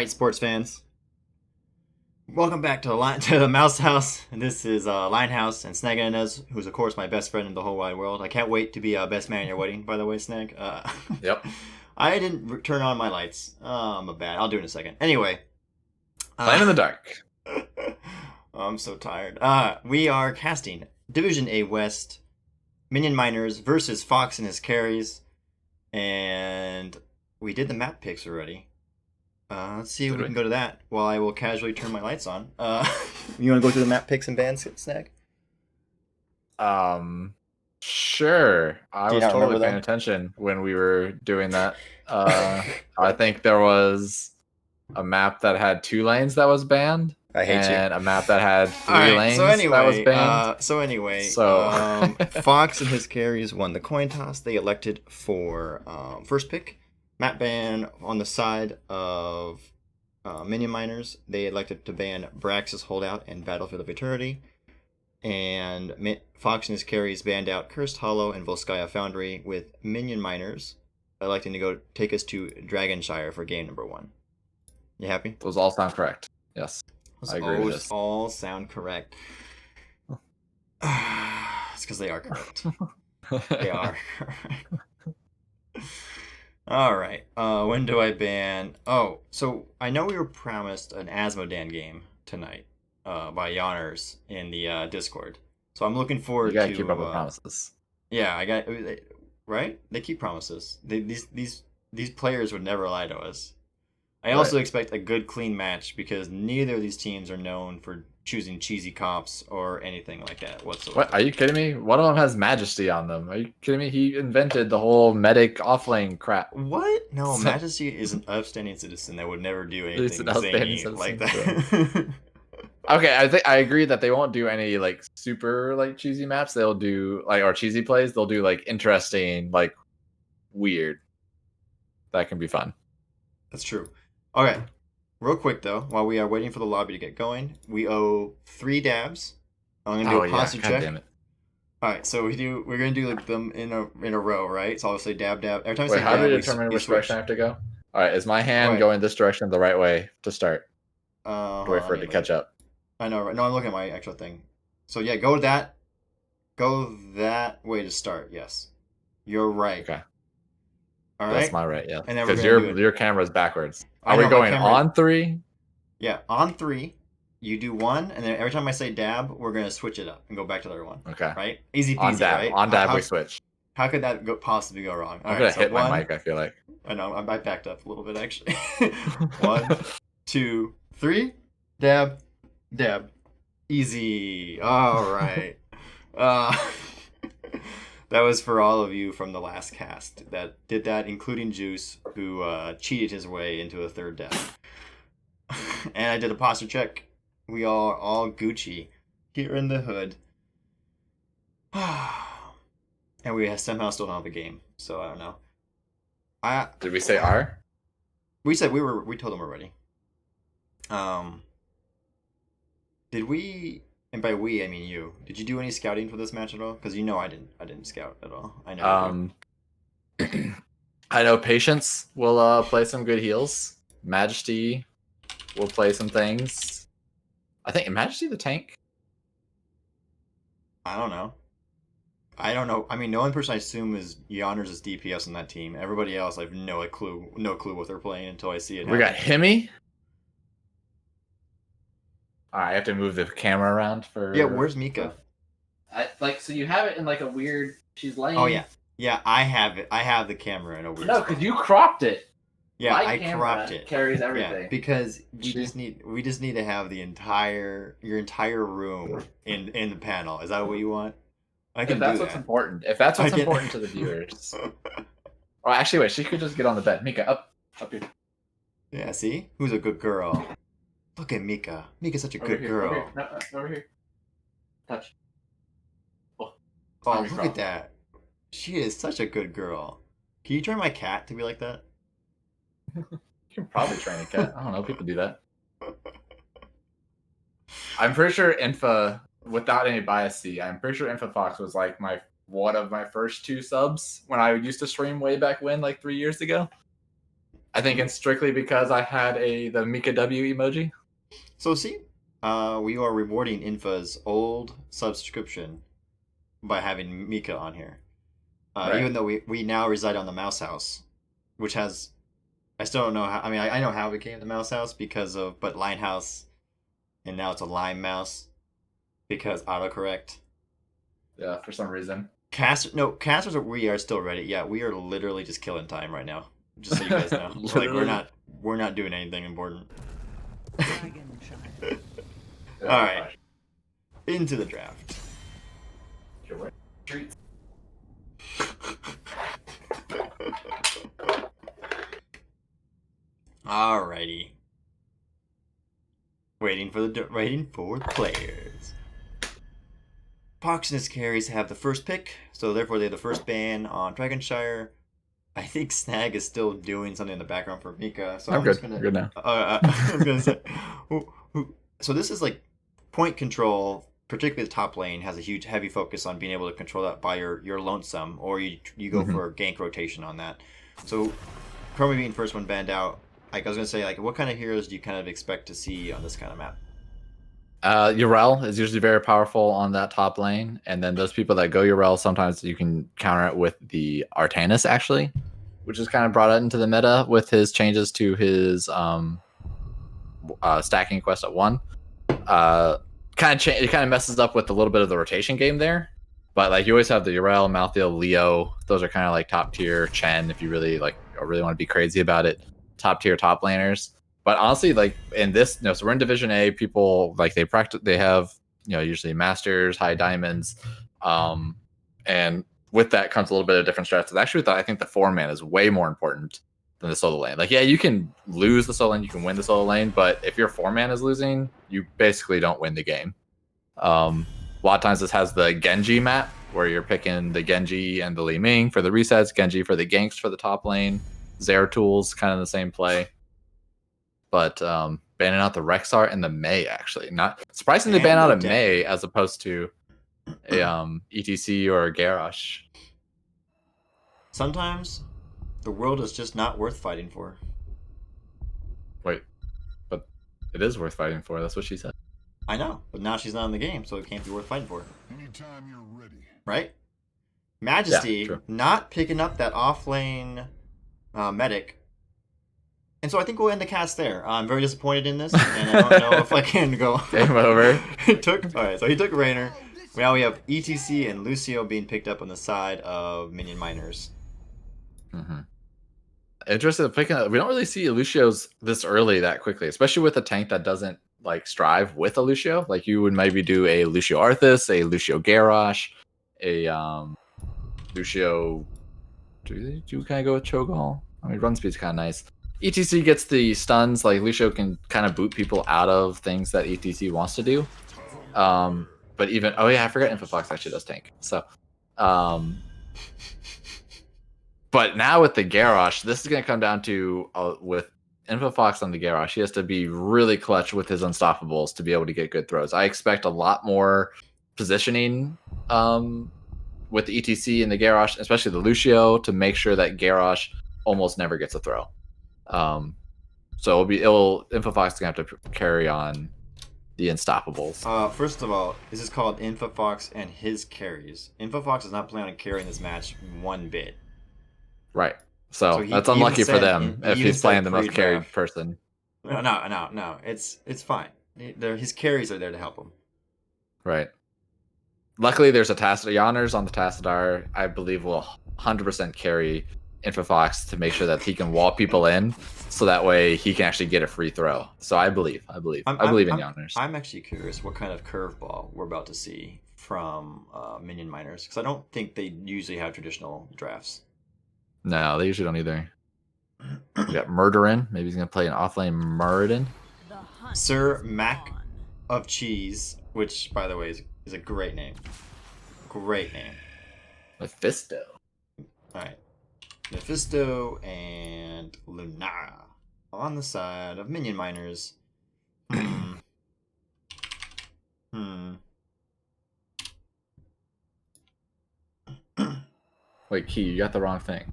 right, sports fans. Welcome back to the Mouse House. This is Linehouse and Snag Inez, who's of course my best friend in the whole wide world. I can't wait to be best man at your wedding. By the way, Snag. Yep. I didn't turn on my lights. I'm a bad. I'll do it in a second. Anyway, Playing in the dark. I'm so tired. We are casting Division A West Minion Miners versus Fox and his carries, and we did the map picks already. Let's see if we can go to that while I will casually turn my lights on. You want to go through the map picks and bans, Snag? Sure. I was totally paying attention when we were doing that. I think there was a map that had 2 lanes that was banned. I hate you. And a map that had 3 lanes that was banned. Fox and his carries won the coin toss. They elected for first pick. Map ban on the side of Minion Miners. They elected to ban Brax's Holdout and Battlefield of Eternity. And Fox and his carries banned out Cursed Hollow and Volskaya Foundry, with Minion Miners electing to go take us to Dragonshire for game number 1. You happy? Those all sound correct. Yes. I agree with this. All sound correct. It's because they are correct. They are correct. All right. When do I ban? Oh, so I know we were promised an Asmodan game tonight by Yonners in the Discord. So I'm looking forward to. You gotta keep up with promises. Yeah, I got right. They keep promises. These players would never lie to us. I also expect a good, clean match because neither of these teams are known for choosing cheesy comps or anything like that whatsoever. What? Are you kidding me? One of them has Majesty on them. Are you kidding me? He invented the whole medic offlane crap. What? No, Majesty is an upstanding citizen that would never do anything zany like that. Okay, I agree that they won't do any like super like cheesy maps. They'll do like or cheesy plays. They'll do like interesting, like weird. That can be fun. That's true. Okay, real quick though, while we are waiting for the lobby to get going, we owe 3 dabs. I'm gonna do a posture check. Damn it. All right, so we're gonna do like them in a row, right? So I'll say dab dab every time. Wait, how do we determine which direction I have to go? All right, is my hand going this direction the right way to start? Wait for it to catch up. I know, right? No, I'm looking at my actual thing. So yeah, go that way to start. Yes, you're right. Okay. All right. That's my right, yeah. And then because your camera's backwards. Are we going on 3? Yeah, on 3. You do 1, and then every time I say dab, we're gonna switch it up and go back to the other one. Okay. Right? Easy peasy, on dab, right? On dab, we switch. How could that possibly go wrong? I'm gonna hit my mic. I feel like. I know. I backed up a little bit actually. 1, 2, 3. Dab, dab. Easy. All right. That was for all of you from the last cast that did that, including Juice, who cheated his way into a 3rd death. And I did a posture check. We are all Gucci here in the hood. And we somehow still don't have a game, so I don't know. Did we say R? We said we told them already. Did we? And by we, I mean you. Did you do any scouting for this match at all? Because you know I didn't scout at all. I know. I know Patience will play some good heals. Majesty will play some things. I think Majesty the tank. I don't know. I mean, the only person I assume is Yonners is DPS on that team. Everybody else, I have no clue what they're playing until I see it. We got Himmy. I have to move the camera around for. Yeah, where's Mika? So you have it in like a weird. She's laying. Oh yeah. I have it. I have the camera in a weird. No, because you cropped it. Yeah, I cropped it. Carries everything. Yeah, because we just need to have your entire room in the panel. Is that what you want? I can. If that's what's important. If that's what's important to the viewers. Well, actually, wait. She could just get on the bed. Mika, up here. Yeah. See, who's a good girl? Look at Mika. Mika's such a good girl. Over here. No, over here. Touch. Oh, look at that. She is such a good girl. Can you train my cat to be like that? You can probably train a cat. I don't know. People do that. I'm pretty sure Infa, without any bias, I'm pretty sure Infa Fox was like one of my first 2 subs when I used to stream way back when, like 3 years ago. I think it's strictly because I had the Mika W emoji. So see, we are rewarding Infa's old subscription by having Mika on here. Right. Even though we now reside on the Mouse House, which has I still don't know how. I mean, I know how it became the Mouse House because of but Limehouse, and now it's a Lime Mouse because autocorrect. Yeah, for some reason. Casters we are still ready. Yeah, we are literally just killing time right now. Just so you guys know, like Literally. we're not doing anything important. Dragon All right, into the draft. Treats. Alrighty. Waiting for the players. Pox and his carries have the first pick, so therefore they have the first ban on Dragonshire. I think Snag is still doing something in the background for Mika, so I'm good. just gonna. Good now. I was gonna say, so this is like point control, particularly the top lane has a huge heavy focus on being able to control that by your lonesome, or you go for a gank rotation on that. So Chromie being first one banned out. Like I was gonna say, like what kind of heroes do you kind of expect to see on this kind of map? Urel is usually very powerful on that top lane, and then those people that go Urel, sometimes you can counter it with the Artanis, actually, which is kind of brought into the meta with his changes to his stacking quest at 1. It kind of messes up with a little bit of the rotation game there, but like you always have the Urel, Malthael, Leo. Those are kind of like top tier. Chen, if you really like or really want to be crazy about it, top tier top laners. But honestly, like in this, so we're in Division A. People like they practice. They have usually masters, high diamonds, and with that comes a little bit of different strats. And actually, I think the 4-man is way more important than the solo lane. Like, yeah, you can lose the solo lane, you can win the solo lane, but if your 4-man is losing, you basically don't win the game. A lot of times this has the Genji map where you're picking the Genji and the Li Ming for the resets, Genji for the ganks for the top lane, Zeratul kind of the same play. But banning out the Rexar and the Mei, actually. Not surprisingly, ban out a Mei as opposed to a ETC or a Garrosh. Sometimes the world is just not worth fighting for. Wait, but it is worth fighting for. That's what she said. I know, but now she's not in the game, so it can't be worth fighting for. Anytime you're ready. Right? Majesty Yeah, not picking up that off lane medic. And so I think we'll end the cast there. I'm very disappointed in this, and I don't know if I can go. Game over. He took Raynor. Now we have ETC and Lucio being picked up on the side of Minion Miners. Mm-hmm. Interested in picking up. We don't really see Lucio's this early that quickly, especially with a tank that doesn't like strive with a Lucio. Like you would maybe do a Lucio Arthas, a Lucio Garrosh, a Lucio. Do you kind of go with Cho'Gall? I mean, run speed's kind of nice. ETC gets the stuns. Like Lucio can kind of boot people out of things that ETC wants to do. But even I forgot Infofox actually does tank. So, but now with the Garrosh, this is going to come down to with Infofox on the Garrosh. He has to be really clutch with his unstoppables to be able to get good throws. I expect a lot more positioning with the ETC and the Garrosh, especially the Lucio, to make sure that Garrosh almost never gets a throw. So Infofox is gonna have to carry on the unstoppables. First of all, this is called Infofox and his carries. Infofox is not planning on carrying this match one bit. Right. So that's unlucky for them if he's playing the most carried person. No. It's fine. His carries are there to help him. Right. Luckily, there's a Tassadar. Yonners on the Tassadar, I believe, will 100% carry Infofox to make sure that he can wall people in, so that way he can actually get a free throw. So I believe in Yonners. I'm actually curious what kind of curveball we're about to see from Minion Miners, because I don't think they usually have traditional drafts. No, they usually don't either. We got Murderin. Maybe he's gonna play an offlane Muradin. Sir Mac of Cheese, which by the way is a great name. Great name. Mephisto. Alright. Mephisto and Lunara on the side of Minion Miners. Wait, Key, you got the wrong thing.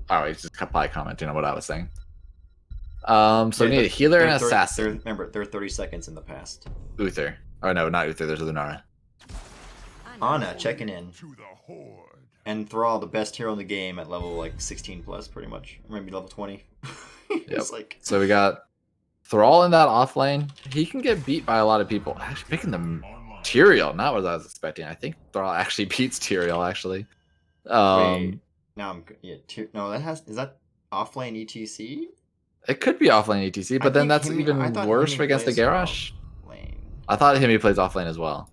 Oh, he's just probably commenting on what I was saying. So we need a healer and an assassin. Remember, they're 30 seconds in the past. Uther. Oh no, not Uther. There's Lunara. Ana checking in. And Thrall, the best hero in the game at level like 16 plus, pretty much. Or maybe level 20. Yep. Like... So we got Thrall in that off lane. He can get beat by a lot of people. Actually, picking the Tyrael, not what I was expecting. I think Thrall actually beats Tyrael, actually. Wait, now I'm... Yeah, no, is that offlane ETC? It could be offlane ETC, but then that's even worse against the Garrosh. I thought Himi plays offlane as well.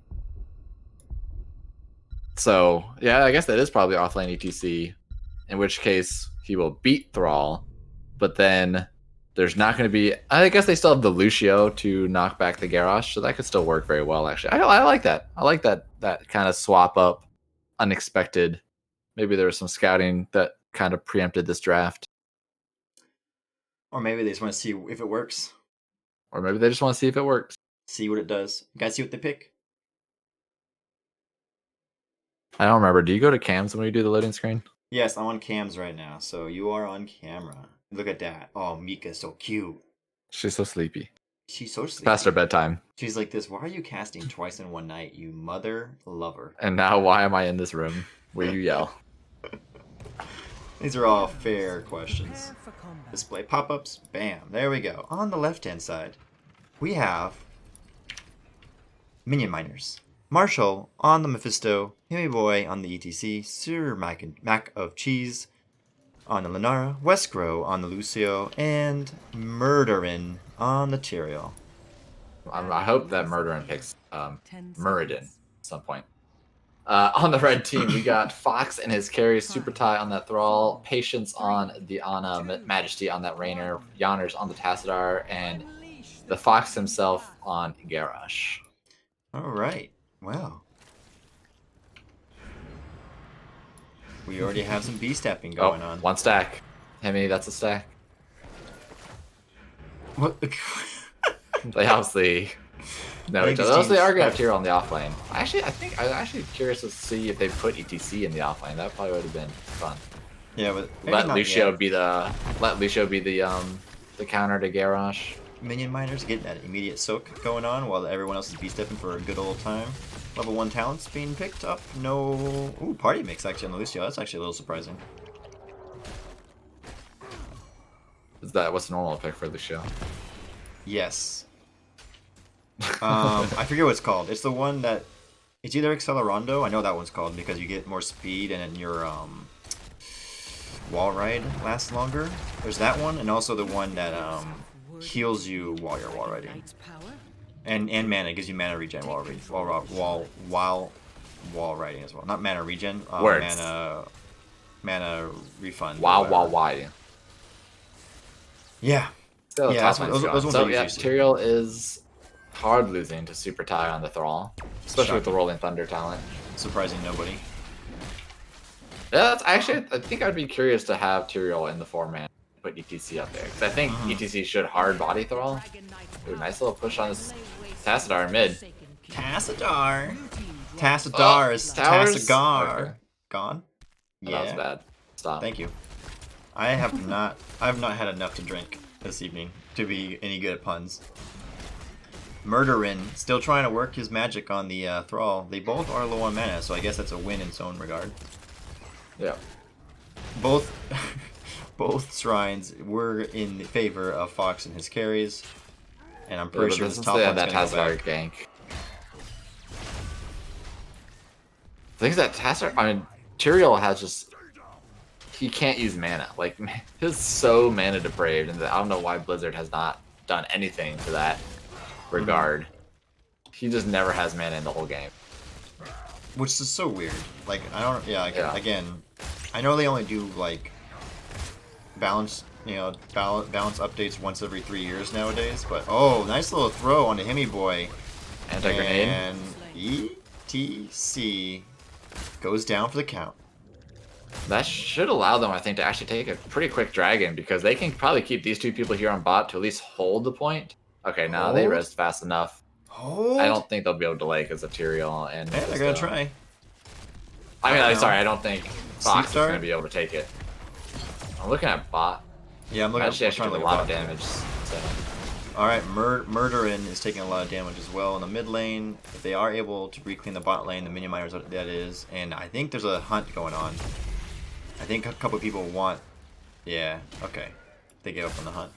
So, yeah, I guess that is probably offlane ETC, in which case he will beat Thrall, but then there's not going to be... I guess they still have the Lucio to knock back the Garrosh, so that could still work very well, actually. I like that. I like that kind of swap up, unexpected. Maybe there was some scouting that kind of preempted this draft. Or maybe they just want to see if it works. Or maybe they just want to see if it works. See what it does. You guys see what they pick? I don't remember. Do you go to cams when you do the loading screen? Yes, I'm on cams right now, so you are on camera. Look at that. Oh, Mika's so cute. She's so sleepy. She's so sleepy. Past her bedtime. She's like this. Why are you casting twice in one night, you mother lover? And now why am I in this room where you yell? These are all fair questions. Display pop-ups. Bam. There we go. On the left-hand side, we have Minion Miners. Marshall on the Mephisto. Himmy Boy on the ETC. Sir Mac of Cheese on the Lunara. Westgrow on the Lucio. And Murderin on the Tyrael. I hope that Murderin picks Muradin at some point. On the red team, we got Fox and his carry, Super Tie on that Thrall, Patience on the Ana, Majesty on that Rainer, Yonners on the Tassadar, and the Fox himself on Garrosh. All right. Wow. We already have some B-stepping going on. One stack. Hemi, that's a stack. What? They obviously know each other. They are going to have Tyrael on the offlane. I'm actually curious to see if they put ETC in the offlane. That probably would have been fun. Yeah, but let Lucio be the counter to Garrosh. Minion Miners getting that immediate soak going on while everyone else is B-stepping for a good old time. Level 1 talents being picked up. No... Ooh, party mix actually on the Lucio. That's actually a little surprising. What's the normal pick for the show? Yes. I forget what it's called. It's the one that... It's either Accelerando. I know that one's called because you get more speed and your wall ride lasts longer. There's that one, and also the one that heals you while you're wall riding. And mana, gives you mana regen while wall riding as well. Not mana regen, mana refund. Why? Yeah. Yeah, that's those ones so yeah, Tyrael is hard losing to Super Tie on the Thrall, especially with the Rolling Thunder talent. Surprising nobody. Yeah, I think I'd be curious to have Tyrael in the 4-man. Put ETC up there because I think ETC should hard body Thrall. Ooh, nice little push on this Tassadar mid. Tassadar is Tassadar. Okay. Gone. Yeah, that was bad. Stop. Thank you. I have not had enough to drink this evening to be any good at puns. Murderin still trying to work his magic on the Thrall. They both are low on mana, so I guess that's a win in its own regard. Yeah. Both shrines were in favor of Fox and his carries, and I'm pretty sure this top one's that Tassadar gank. The thing is that Tyrael has just... He can't use mana. Like, he's so mana depraved, and I don't know why Blizzard has not done anything to that regard. He just never has mana in the whole game. Which is so weird. Like, I don't... Yeah, again, I know they only do, like... balance updates once every 3 years nowadays, but nice little throw on the Hemi Boy. Anti-grenade. And ETC goes down for the count. That should allow them, I think, to actually take a pretty quick dragon because they can probably keep these two people here on bot to at least hold the point. Okay, now they rest fast enough. Hold? I don't think they'll be able to delay because of Tyrael and... Yeah, they're gonna try. I mean, sorry, I don't think Fox is gonna be able to take it. I'm looking at bot. Yeah, I'm looking Actually, at took a lot of damage. So. All right, Murderin is taking a lot of damage as well in the mid lane. If they are able to reclaim the bot lane, the minion miners that is, and I think there's a hunt going on. I think a couple people want. Yeah. Okay. They gave up on the hunt.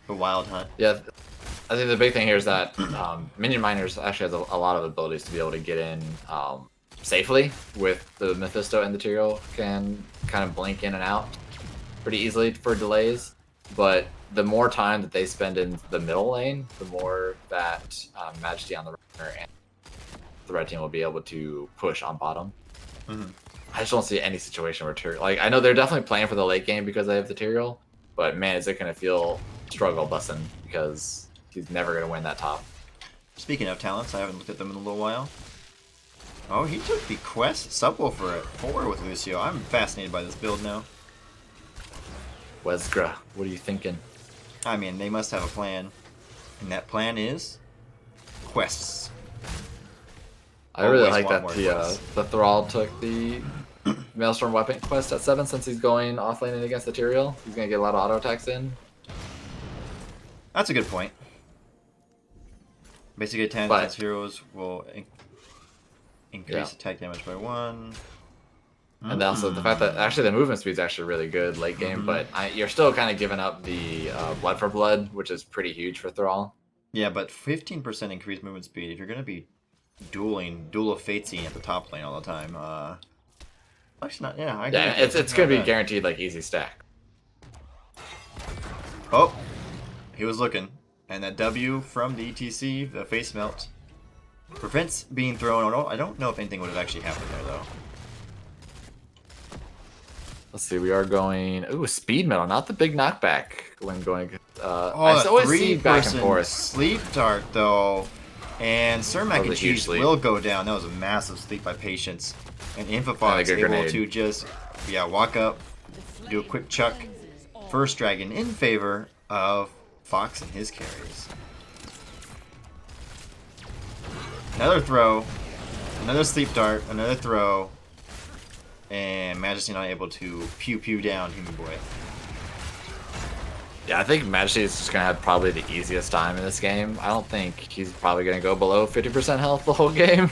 The wild hunt. Yeah. I think the big thing here is that Minion Miners actually has a lot of abilities to be able to get in safely with the Mephisto and the Tyrael can kind of blink in and out pretty easily for delays. But the more time that they spend in the middle lane, the more that Majesty on the runner and the red team will be able to push on bottom. Mm-hmm. I just don't see any situation where Tyrael... Like, I know they're definitely playing for the late game because they have the Tyrael, but man, is it going to feel struggle busing because he's never going to win that top. Speaking of talents, I haven't looked at them in a little while. Oh, he took the quest subwoofer at 4 with Lucio. I'm fascinated by this build now. Wesgra, what are you thinking? I mean, they must have a plan. And that plan is quests. I really Always like want that the Thrall took the Maelstrom weapon quest at 7 since he's going off laning against the Tyrael. He's going to get a lot of auto attacks in. That's a good point. Basic attack against heroes will increase attack damage by 1. And also the fact that actually the movement speed is actually really good late game, but you're still kind of giving up the blood for blood, which is pretty huge for Thrall. Yeah, but 15% increased movement speed, if you're going to be Duel of Fatesing at the top lane all the time, actually not, yeah. It's going to be guaranteed like easy stack. Oh, he was looking. And that W from the ETC, the face melt, prevents being thrown. I don't know if anything would have actually happened there, though. Let's see, we are going... Ooh, speed metal, not the big knockback when going... I always see back and forth. Sleep dart, though. And Sir Mac and Cheese will go down. That was a massive sleep by Patience. And Infofox able to just, walk up, do a quick chuck. First Dragon in favor of Fox and his carries. Another throw. Another sleep dart. Another throw. And Majesty not able to pew down Human Boy. Yeah, I think Majesty is just going to have probably the easiest time in this game. I don't think he's probably going to go below 50% health the whole game.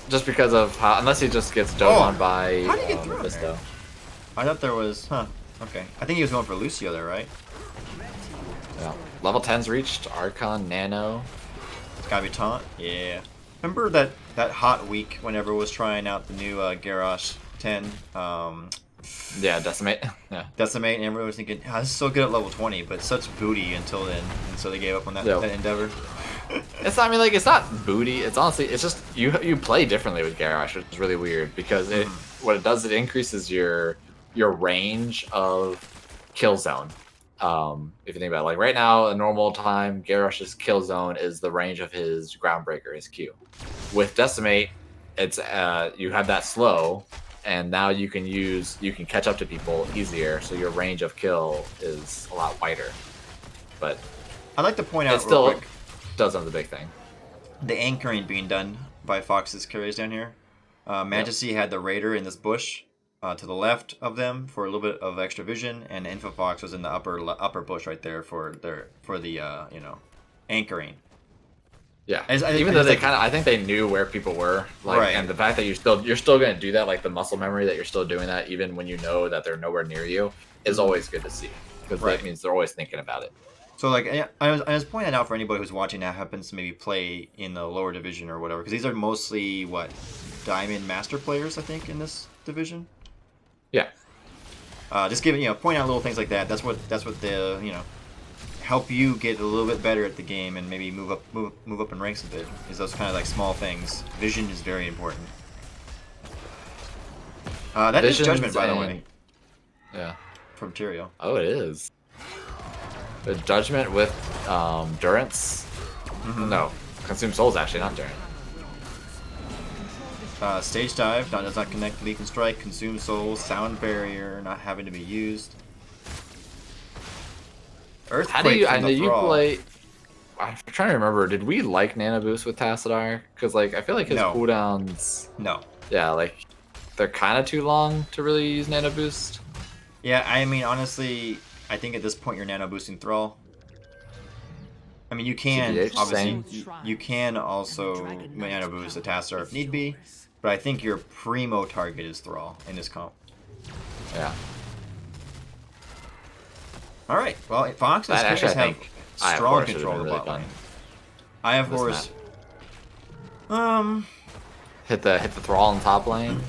Just because of how... Unless he just gets dove on by how did he get through Mephisto. I thought there was... Okay. I think he was going for Lucio there, right? Yeah. Level 10's reached. Archon, Nano. It's gotta be taunt? Yeah. Remember that hot week whenever it was trying out the new Garrosh 10? Yeah, Decimate. Yeah. Decimate, and everyone was thinking, this is so good at level 20, but such booty until then. And so they gave up on that endeavor. It's not, it's not booty. It's honestly, it's just, you play differently with Garrosh, which is really weird, because what it does, it increases your range of kill zone. If you think about it, like right now, a normal time, Garrosh's kill zone is the range of his Groundbreaker, his Q. With Decimate, it's you have that slow, and now you can catch up to people easier, so your range of kill is a lot wider. But I'd like to point out it still real quick, does another big thing. The anchoring being done by Fox's carries down here. Majesty had the Raider in this bush. To the left of them for a little bit of extra vision, and Infofox was in the upper bush right there for the anchoring. Yeah, even though I think they knew where people were, and the fact that you're still going to do that, like the muscle memory that you're still doing that, even when you know that they're nowhere near you, is always good to see, because that means they're always thinking about it. So I was pointing out for anybody who's watching that happens to maybe play in the lower division or whatever, because these are mostly Diamond Master players, I think, in this division. Yeah. Just point out little things like that. That's what the help you get a little bit better at the game and maybe move up in ranks a bit. Is those kind of like small things. Vision is very important. That is Judgment, by the way. Yeah. From Tyrael. Oh, it is. The Judgment with Durance. No, Consume Souls actually, not Durance. Stage Dive does not connect Leap and Strike, Consume Souls, Sound Barrier not having to be used. Earthquake. How do you? I know you play. I'm trying to remember. Did we like Nano Boost with Tassadar? Because I feel like his cooldowns. No. Yeah, they're kind of too long to really use Nano Boost. Yeah, I mean, honestly, I think at this point you're nano boosting Thrall. I mean, you can CBH, obviously same. you can also nano boost the Tassadar if need be, but I think your primo target is Thrall in this comp. Yeah. All right, well, Fox and That actually, Scaries I have think I have strong Horus should have control been of the really bot fun. lane. I have This Horus. map. Hit the Thrall in top lane.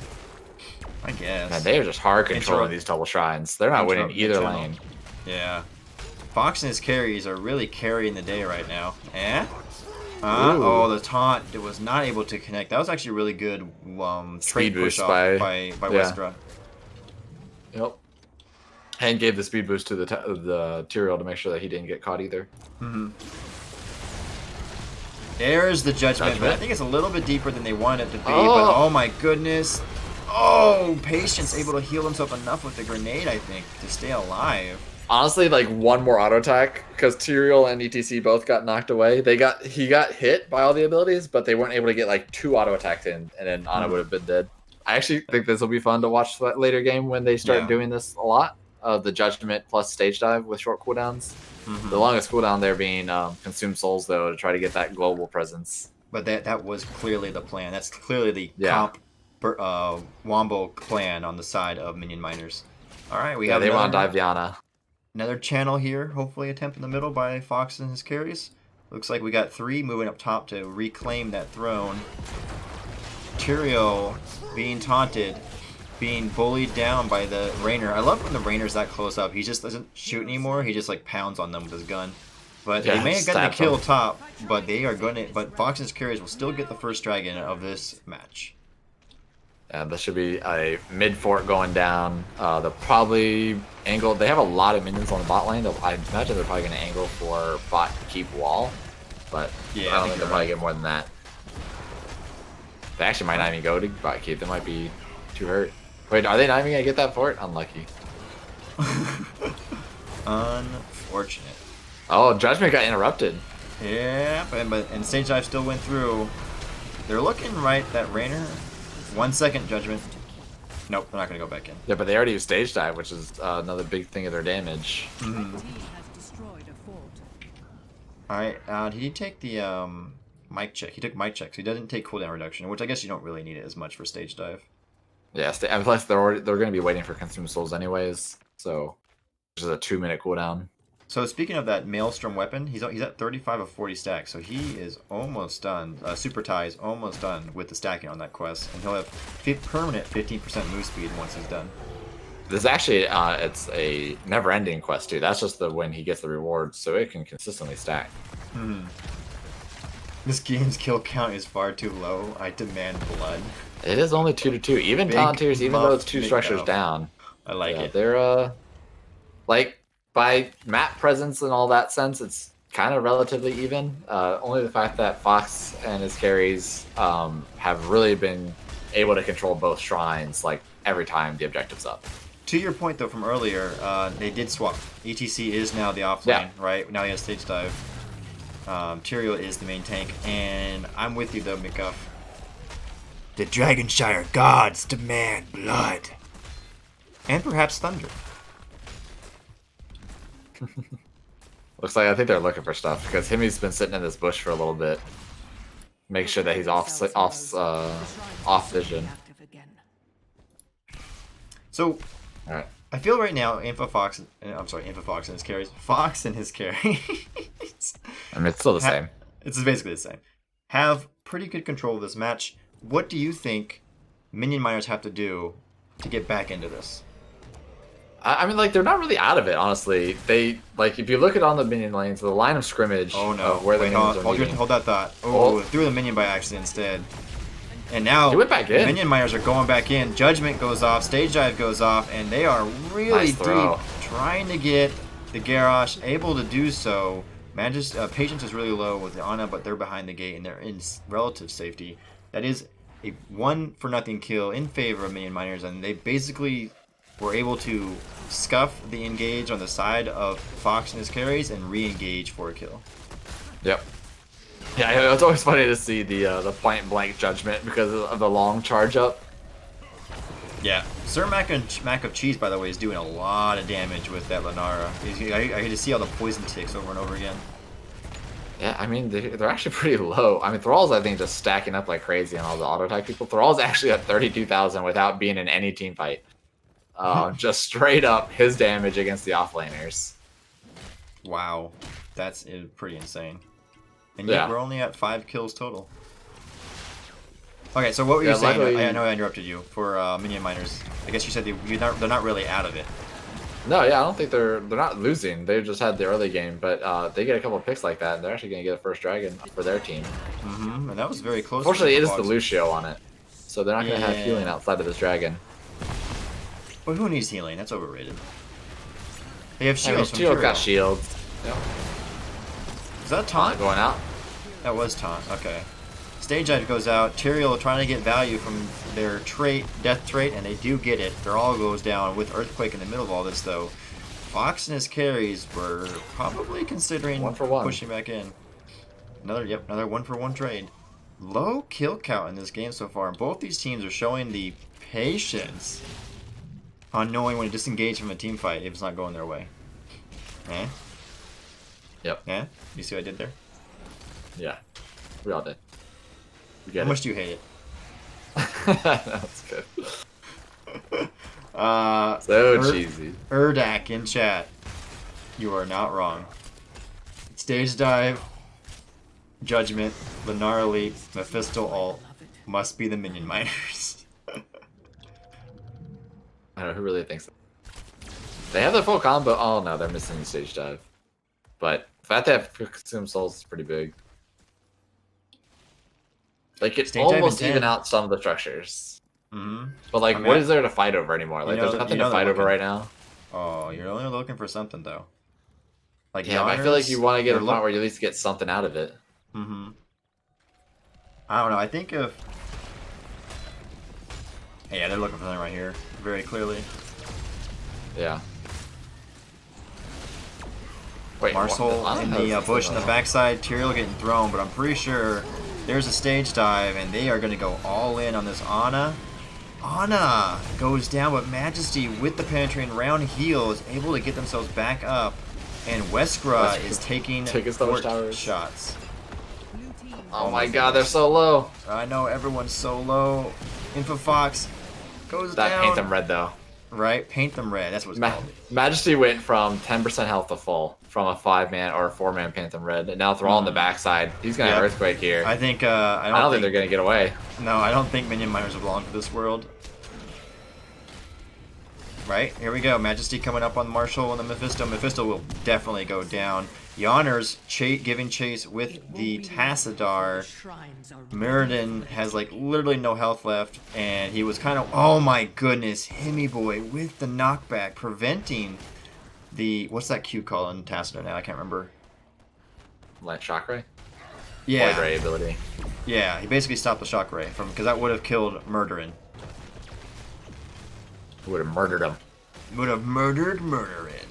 I guess. Man, they are just hard controlling Interrupt- these double shrines. They're not winning interrupt either mid-channel. lane. Yeah. Fox and his carries are really carrying the day right now. Eh? Ooh. Oh, the taunt it was not able to connect. That was actually a really good Speed trait push boost off by yeah. Westra. Yep. And gave the speed boost to the Tyrael to make sure that he didn't get caught either. Mm-hmm. There's the judgment, but I think it's a little bit deeper than they wanted it to be. But oh my goodness. Oh, Patience able to heal himself enough with the grenade, I think, to stay alive. Honestly, like one more auto attack because Tyrael and ETC both got knocked away. He got hit by all the abilities, but they weren't able to get like 2 auto attacks in, and then Ana would have been dead. I actually think this will be fun to watch later game when they start doing this a lot. The judgment plus stage dive with short cooldowns. The longest cooldown there being consume souls though to try to get that global presence. But that was clearly the plan. That's clearly the comp Wombo plan on the side of Minion Miners. All right, we got they want to dive the Ana. Another channel here, hopefully attempt in the middle by Fox and his carries. Looks like we got 3 moving up top to reclaim that throne. Tyrael being taunted, being bullied down by the Rainer. I love when the Rainer's that close up. He just doesn't shoot anymore. He just like pounds on them with his gun. But they may have gotten the kill top, but they are going to. But Fox and his carries will still get the first dragon of this match. This should be a mid fort going down. They'll probably angle. They have a lot of minions on the bot lane. I imagine they're probably going to angle for bot to keep wall, but yeah, I don't think they'll probably get more than that. They actually might not even go to bot keep. They might be too hurt. Wait, are they not even going to get that fort? Unlucky. Unfortunate. Oh, Judgment got interrupted. Yeah, and Stage Dive still went through. They're looking right. That Rainer. 1 second Judgment. Nope, they're not going to go back in. Yeah, but they already used stage dive, which is another big thing of their damage. Alright, did he take the mic check? He took mic check, so he doesn't take cooldown reduction, which I guess you don't really need it as much for stage dive. Yeah, and plus they're going to be waiting for consume souls anyways, so there's a 2-minute cooldown. So speaking of that Maelstrom weapon, he's at 35 of 40 stacks, so he is almost done. Super Tie is almost done with the stacking on that quest, and he'll have permanent 15% move speed once he's done. This is actually it's a never-ending quest too. That's just when he gets the rewards, so it can consistently stack. This game's kill count is far too low. I demand blood. It is only 2-2. Even talent tiers, even though it's 2 structures down. I like it. They're like. By map presence and all that sense, it's kind of relatively even. Only the fact that Fox and his carries have really been able to control both shrines like every time the objective's up. To your point though from earlier, they did swap. ETC is now the offlane, right? Now he has stage dive. Tyrael is the main tank, and I'm with you though, McGuff. The Dragonshire gods demand blood. And perhaps thunder. Looks like I think they're looking for stuff because Himmy's been sitting in this bush for a little bit. Make sure that he's off vision. So, all right. I feel right now, Fox and his carries. Fox and his carries. I mean, it's still the same. It's basically the same. Have pretty good control of this match. What do you think Minion Miners have to do to get back into this? I mean, like, they're not really out of it, honestly. They, like, if you look at on the minion lanes, the line of scrimmage where the minions are meeting. Hold that thought. Oh, threw the minion by accident instead. And now he went back in. Minion Miners are going back in. Judgment goes off. Stage Dive goes off. And they are really deep trying to get the Garrosh, able to do so. Patience is really low with the Ana, but they're behind the gate and they're in relative safety. That is a 1-for-0 kill in favor of Minion Miners, and they basically were able to scuff the engage on the side of Fox and his carries and re-engage for a kill. Yep. Yeah, it's always funny to see the point blank Judgment because of the long charge up. Yeah, Sir Mac of Cheese, by the way, is doing a lot of damage with that Lenara. I get to see all the poison ticks over and over again. Yeah, I mean, they're actually pretty low. I mean, Thrall's, I think, just stacking up like crazy on all the auto-attack people. Thrall's actually at 32,000 without being in any team fight. Just straight up his damage against the offlaners. Wow, that's pretty insane. And yet we're only at 5 kills total. Okay, so what were you saying? I know I interrupted you for Minion Miners. I guess you said they're not really out of it. No, yeah, I don't think they're not losing. They just had the early game, but they get a couple of picks like that, and they're actually going to get a first dragon for their team. Mm-hmm, and that was very close. Fortunately, it is the Lucio on it, so they're not going to have healing outside of this dragon. But who needs healing? That's overrated. They have shields. I mean, Shield got shields. Yep. Is that a taunt? Going out? That was taunt. Okay. Stage Dive goes out. Tyrael trying to get value from their trait, death trait, and they do get it. Their all goes down with Earthquake in the middle of all this, though. Fox and his carries were probably considering pushing back in. Another 1-for-1 trade. Low kill count in this game so far. Both these teams are showing the patience on knowing when to disengage from a team fight if it's not going their way. Eh? Yep. Yeah? You see what I did there? Yeah. We all did. How much do you hate it? That's good. So cheesy. Urdak in chat. You are not wrong. Stage Dive, Judgment, Lenara Leap, Mephisto ult must be the Minion Miners. I don't know who really thinks that. They have the full combo. Oh no, they're missing the Stage Dive. But the fact they have Consume Souls is pretty big. Like, it almost even out some of the structures. Mm-hmm. But, like, what is there to fight over anymore? Like, there's nothing to fight over right now. Oh, you're only looking for something, though. Like, yeah, but I feel like you want to get a point where you at least get something out of it. Mm-hmm. I don't know. I think if... Hey, yeah, they're looking for something right here. Very clearly. Yeah. Wait, Marcel in the bush in the backside. Tyrael getting thrown, but I'm pretty sure... There's a Stage Dive, and they are going to go all in on this Ana. Ana goes down, but Majesty, with the penetrating round heal, is able to get themselves back up. And Weskra is taking shots. Oh my god, they're so low. I know, everyone's so low. Infofox goes down. That paint them red, though. Right? Paint them red. That's what's called. Majesty went from 10% health to full from a 5-man or a 4-man paint them red. And now Thrall on the backside. He's going to Earthquake here. I think, I don't think they're going to get away. No, I don't think Minion Miners belong for this world. Right? Here we go. Majesty coming up on Marshall and the Mephisto. Mephisto will definitely go down. Yawner's giving chase with the Tassadar. Mirrodin has like literally no health left, and he was kind of, oh my goodness, Himmy Boy with the knockback, preventing the, what's that Q called on Tassadar now? I can't remember. Like Shock Ray? Yeah. Void Ray ability. Yeah, he basically stopped the Shock Ray from, because that would have killed Murderin. Would have murdered him. Would have murdered Murderin.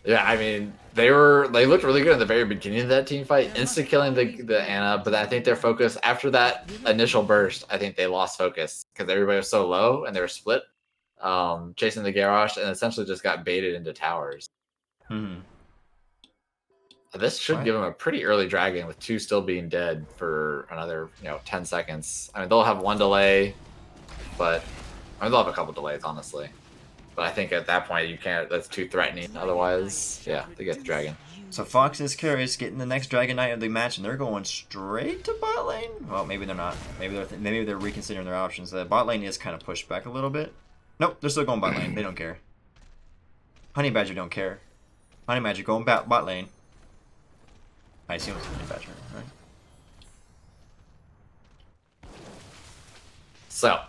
Yeah, I mean, they looked really good at the very beginning of that team fight, insta killing the Ana, but I think their focus after that initial burst, I think they lost focus because everybody was so low and they were split, chasing the Garrosh, and essentially just got baited into towers. Mm-hmm. This should give them a pretty early dragon with 2 still being dead for another 10 seconds. I mean, they'll have 1 delay, but I mean, they'll have a couple delays, honestly. But I think at that point, you can't. That's too threatening. Otherwise, yeah, they get the dragon. So Fox is curious, getting the next Dragon Knight of the match, and they're going straight to bot lane? Well, maybe they're not. Maybe they're reconsidering their options. The bot lane is kind of pushed back a little bit. Nope, they're still going bot lane. They don't care. Honey Badger don't care. Honey Badger going bot lane. I assume it's Honey Badger, right? So,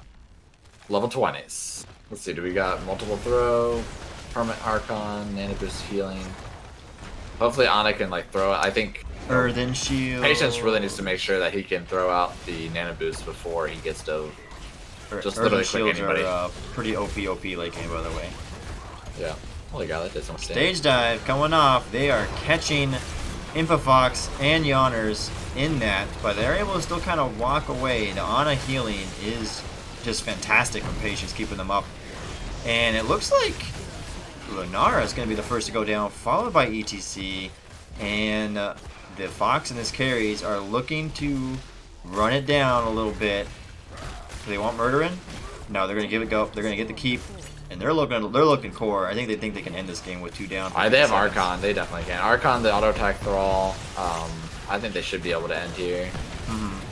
level 20s. Let's see, do we got multiple throw, permanent Archon, Nano Boost healing? Hopefully Ana can like throw it. I think Earthen Shield. Patience really needs to make sure that he can throw out the Nano Boost before he gets to just literally click anybody. Are, pretty OP late game, by the way. Yeah. Holy god, that did so much damage. Stage Dive coming off. They are catching Infofox and Yawners in that, but they're able to still kind of walk away. The Ana healing is just fantastic from Patience keeping them up. And it looks like Lunara is going to be the first to go down, followed by ETC. And the Fox and his carries are looking to run it down a little bit. Do they want Murder in? No, they're going to give it go. They're going to get the keep. And they're looking core. I think they can end this game with 2 down. They have Archon. They definitely can. Archon, the auto attack Thrall. I think they should be able to end here.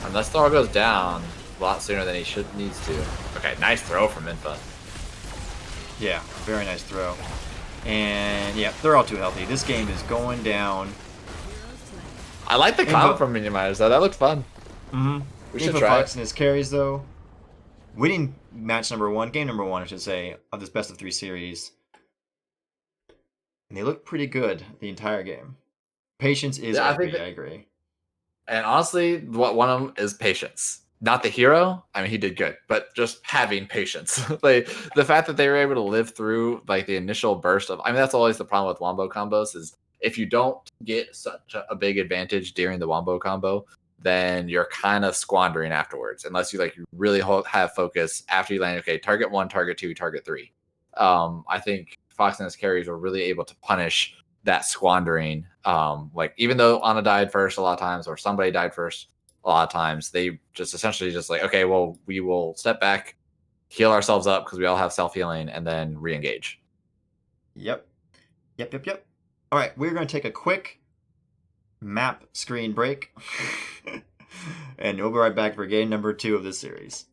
Unless Thrall goes down a lot sooner than he needs to. Okay, nice throw from Infa. Yeah, very nice throw. And yeah, they're all too healthy. This game is going down. I like the combo from Minion Miners though. That looked fun. We should try Fox and his carries though. Winning match number 1, game number 1, I should say, of this best of 3 series. And they look pretty good the entire game. Patience is OP, I agree. And honestly, one of them is Patience. Not the hero. I mean, he did good, but just having patience. Like the fact that they were able to live through like the initial burst of. I mean, that's always the problem with wombo combos is if you don't get such a big advantage during the wombo combo, then you're kind of squandering afterwards. Unless you like you really have focus after you land. Okay, target 1, target 2, target 3. I think Fox and his carries were really able to punish that squandering. Like even though Ana died first a lot of times, or somebody died first. A lot of times they just essentially just like, okay, well, we will step back, heal ourselves up because we all have self-healing, and then re-engage. Yep. All right, we're going to take a quick map screen break, and we'll be right back for game number 2 of this series.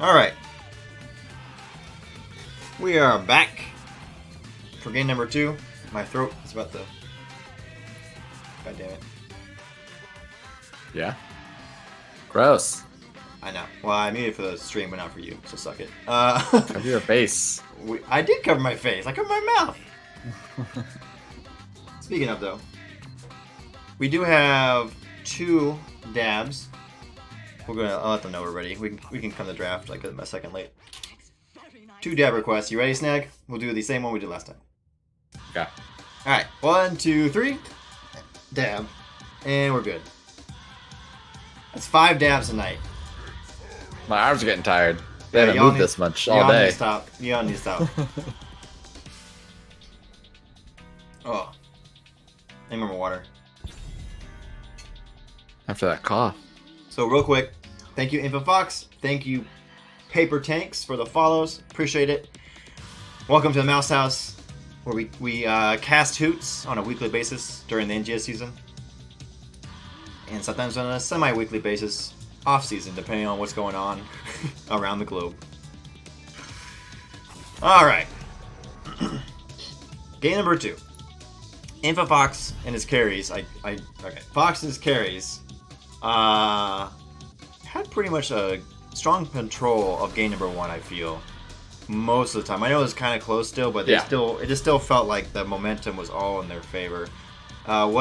All right. We are back for game number 2. My throat is about to... God damn it. Yeah. Gross. I know. Well, I made it for the stream, but not for you, so suck it. Cover your face. I did cover my face. I covered my mouth. Speaking of, though, we do have 2 dabs. I'll let them know we're ready. We can come to draft like a second late. 2 dab requests. You ready, Snag? We'll do the same one we did last time. Okay. Alright, 1, 2, 3. Dab. And we're good. That's 5 dabs tonight. My arms are getting tired. They haven't moved this much all day. You all need to stop. Oh. I remember water. After that cough. So real quick, thank you InfoFox. Thank you Paper Tanks for the follows. Appreciate it. Welcome to the Mouse House, where we cast hoots on a weekly basis during the NGS season. And sometimes on a semi-weekly basis, off-season, depending on what's going on around the globe. Alright. Game number 2. InfoFox and his carries. Okay. Fox and his carries had pretty much a strong control of game number 1, I feel. Most of the time. I know it was kind of close still, but it just still felt like the momentum was all in their favor. I'm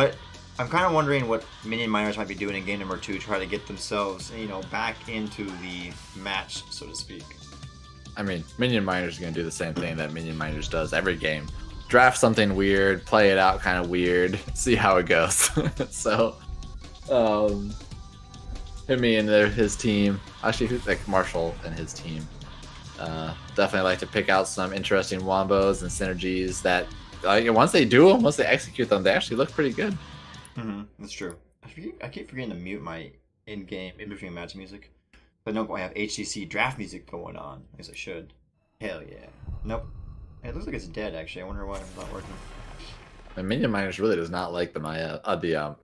kind of wondering what Minion Miners might be doing in game number 2 to try to get themselves, back into the match, so to speak. I mean, Minion Miners is going to do the same thing that Minion Miners does every game. Draft something weird, play it out kind of weird, see how it goes. So, him and his team, actually, like Marshall and his team, definitely like to pick out some interesting wombos and synergies that, once they do them, once they execute them, they actually look pretty good. Mm-hmm, that's true. I keep forgetting to mute my in-game, in-between match music. But no, I have HCC draft music going on, as I should. Hell yeah. Nope. It looks like it's dead, actually. I wonder why it's not working. And Minion Miners really does not like the Maya. They don't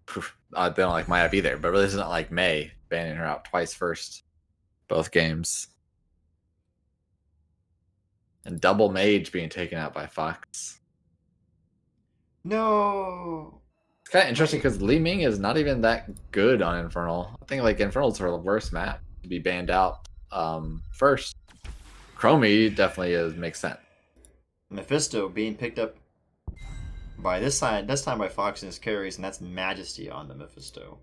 like Maya either, but really does not like May, banning her out twice first, both games. And double Mage being taken out by Fox. No. It's kind of interesting because Li Ming is not even that good on Infernal. I think like Infernal's her worst map to be banned out first. Chromie definitely makes sense. Mephisto being picked up by this time by Fox and his carries, and that's Majesty on the Mephisto.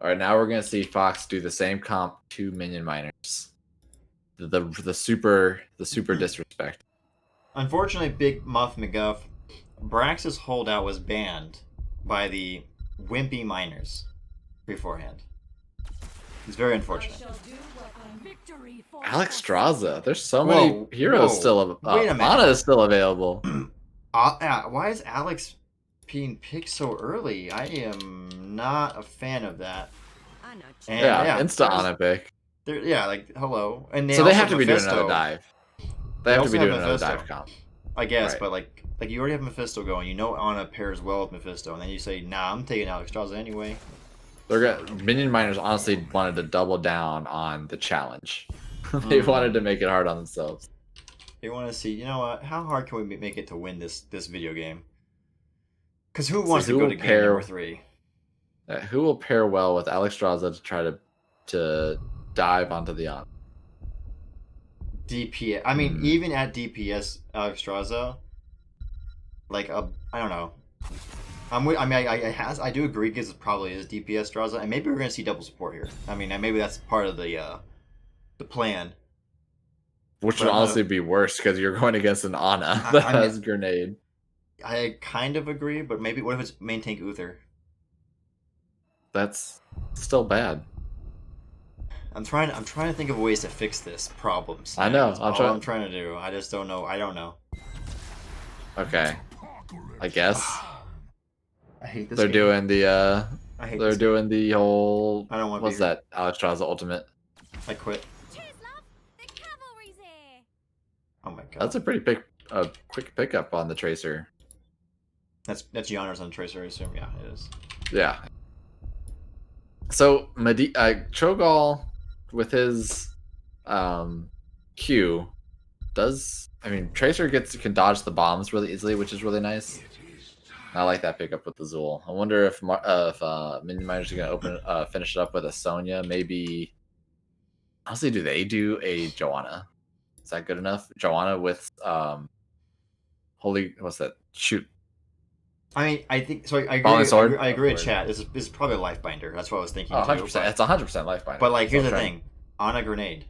All right, now we're gonna see Fox do the same comp to Minion Miners. The super disrespect. Unfortunately, Big Muff McGuff, Brax's holdout was banned by the wimpy miners beforehand. It's very unfortunate. Alex Straza. There's so many heroes still. Wait a minute. Ana is still available. Why is Alex being picked so early? I am not a fan of that. And, Insta Ana pick. Hello. And so they have to be doing another dive. They have to be doing another dive comp. I guess, right. But like you already have Mephisto going. Ana pairs well with Mephisto, and then you say, "Nah, I'm taking Alex Straza anyway." Minion Miners honestly wanted to double down on the challenge. They wanted to make it hard on themselves. They want to see, how hard can we make it to win this video game? Because who wants to go to game number 3? Who will pair well with Alex Straza to try to dive onto the Ana? DPS. I mean, even at DPS, Alex Straza, I don't know. I do agree because it probably is DPS Straza, and maybe we're going to see double support here. I mean, maybe that's part of the plan. Which would honestly be worse because you're going against an Ana that has grenade. I kind of agree, but maybe what if it's main tank Uther? That's still bad. I'm trying to think of ways to fix this problem. I know. I'm trying to do. I just don't know. I don't know. Okay. I guess. I hate this. They're doing the doing the whole. I don't want. What's that? Alex Straza ultimate. I quit. Oh my god. That's a pretty quick pickup on the Tracer. That's Yonner's on Tracer, I assume. Yeah, it is. Yeah. So Cho'Gall with his Q does. I mean, Tracer can dodge the bombs really easily, which is really nice. I like that pickup with the Zool. I wonder if Minion Miners are gonna finish it up with a Sonya. Maybe. Honestly, do they do a Joanna? Is that good enough? Joanna with holy, what's that? Shoot, I mean, I think so. I agree. Falling Sword. I agree with chat. This is probably a life binder. That's what I was thinking. 100%. It's 100% life binder. But like, here's the thing: on a grenade.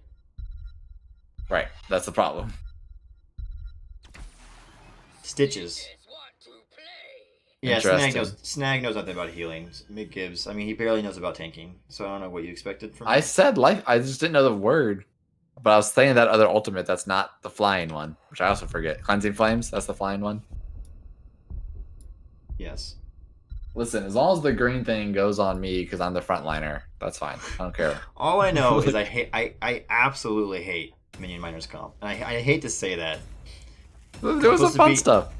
Right. That's the problem. Stitches. Yeah, Snag knows nothing about healing. Mick Gibbs, I mean, he barely knows about tanking, so I don't know what you expected from him. I said life. I just didn't know the word. But I was saying that other ultimate that's not the flying one, which I also forget. Cleansing Flames, that's the flying one. Yes. Listen, as long as the green thing goes on me because I'm the frontliner, that's fine. I don't care. All I know is I absolutely hate Minion Miners comp. And I hate to say that. There was some fun stuff.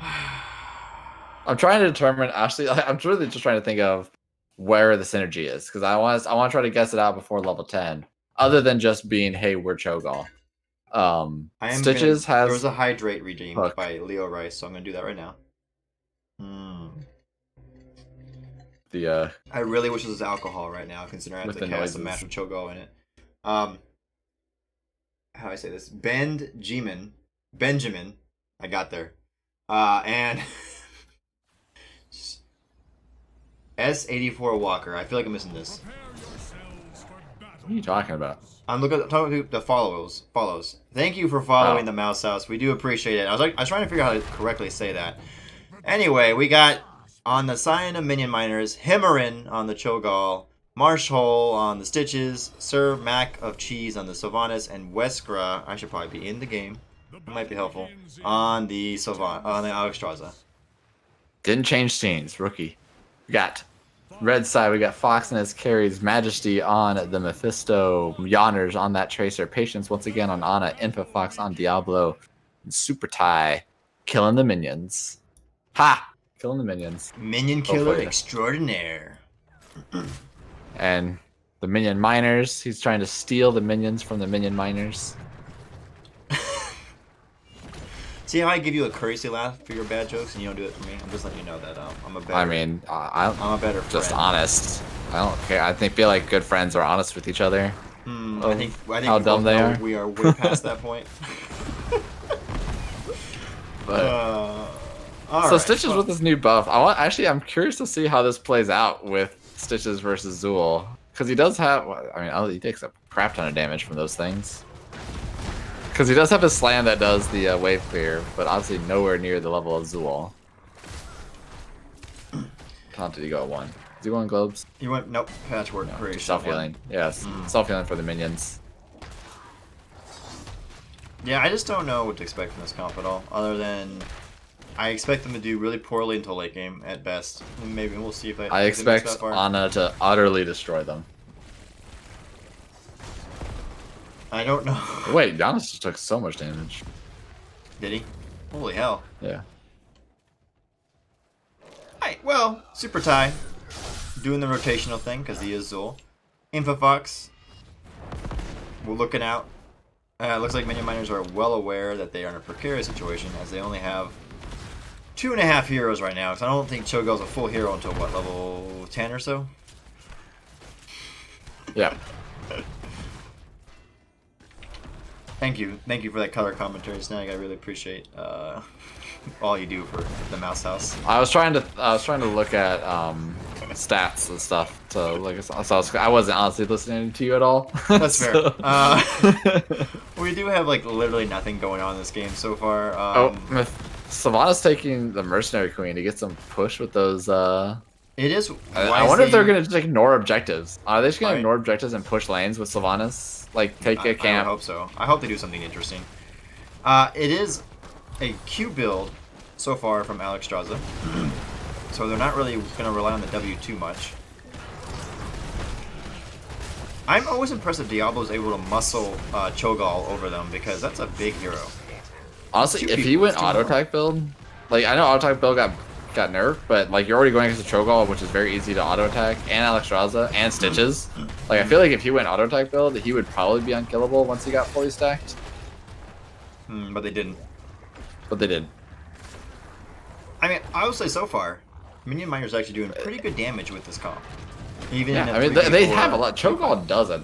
I'm trying to determine. Actually, I'm really just trying to think of where the synergy is because I want to try to guess it out before level 10. Other than just being, hey, we're Cho'Gall. Stitches has. There was a hydrate redeem by Leo Rice, so I'm gonna do that right now. I really wish it was alcohol right now, considering I have to cast a match with Cho'Gall in it. How do I say this? Benjamin. I got there. And S84 Walker. I feel like I'm missing this. What are you talking about? I'm talking to the follows. Thank you for following the Mouse House. We do appreciate it. I was trying to figure out how to correctly say that. Anyway, we got on the sign of Minion Miners, Himmerin on the Cho'Gall, Marshall on the Stitches, Sir Mac of Cheese on the Sylvanas, and Weskra. I should probably be in the game. It might be helpful on the Alexstrasza. Didn't change scenes, rookie. We got red side. We got Fox and his carries, Majesty on the Mephisto, Yonners on that Tracer, Patience once again on Ana, Fox on Diablo, and Super Tie killing the minions. Ha! Killing the minions. Minion killer extraordinaire. And the Minion Miners. He's trying to steal the minions from the Minion Miners. See how I give you a courtesy laugh for your bad jokes and you don't do it for me? I'm just letting you know that I'm a better. I mean, I'm a better friend. Just honest. I don't care. I feel like good friends are honest with each other. I think how dumb they are. We are way past that point. But so right, Stitches with this new buff. I'm curious to see how this plays out with Stitches versus Zool, because he does have. I mean, he takes a crap ton of damage from those things. Because he does have a slam that does the wave clear, but obviously nowhere near the level of Zool. How did he go at 1? Is he going globes? He went patchwork creation. Self healing. Yes, self healing for the minions. Yeah, I just don't know what to expect from this comp at all, other than I expect them to do really poorly until late game at best. And maybe we'll see if I expect Ana to utterly destroy them. I don't know. Wait, Giannis just took so much damage. Did he? Holy hell. Yeah. Alright, well, Super Tie. Doing the rotational thing, because he is Zool. Infofox. We're looking out. Looks like Minion Miners are well aware that they are in a precarious situation, as they only have 2.5 heroes right now. Because I don't think Cho'Gall's a full hero until, what, level 10 or so? Yeah. Thank you for that color commentary, Snag. I really appreciate all you do for the Mouse House. I was trying to look at stats and stuff to look. So I wasn't honestly listening to you at all. That's fair. We do have like literally nothing going on in this game so far. Sylvanas taking the Mercenary Queen to get some push with those. It is. I wonder if they're gonna just ignore objectives. Are they just gonna ignore objectives and push lanes with Sylvanas? Like take a camp. I hope so. I hope they do something interesting. It is a Q build so far from Alexstrasza, so they're not really gonna rely on the W too much. I'm always impressed that Diablo's able to muscle Cho'Gall over them because that's a big hero. Honestly, if he went auto attack build, like I know auto attack build got got nerfed, but like you're already going against a Cho'Gall, which is very easy to auto attack, and Alexstrasza and Stitches. Like I feel like if he went auto attack build, he would probably be unkillable once he got fully stacked. But they didn't. But they did. I mean, I would say so far, Minion Miner's actually doing pretty good damage with this comp. Even Yeah, in I mean they have a lot. Cho'Gall does a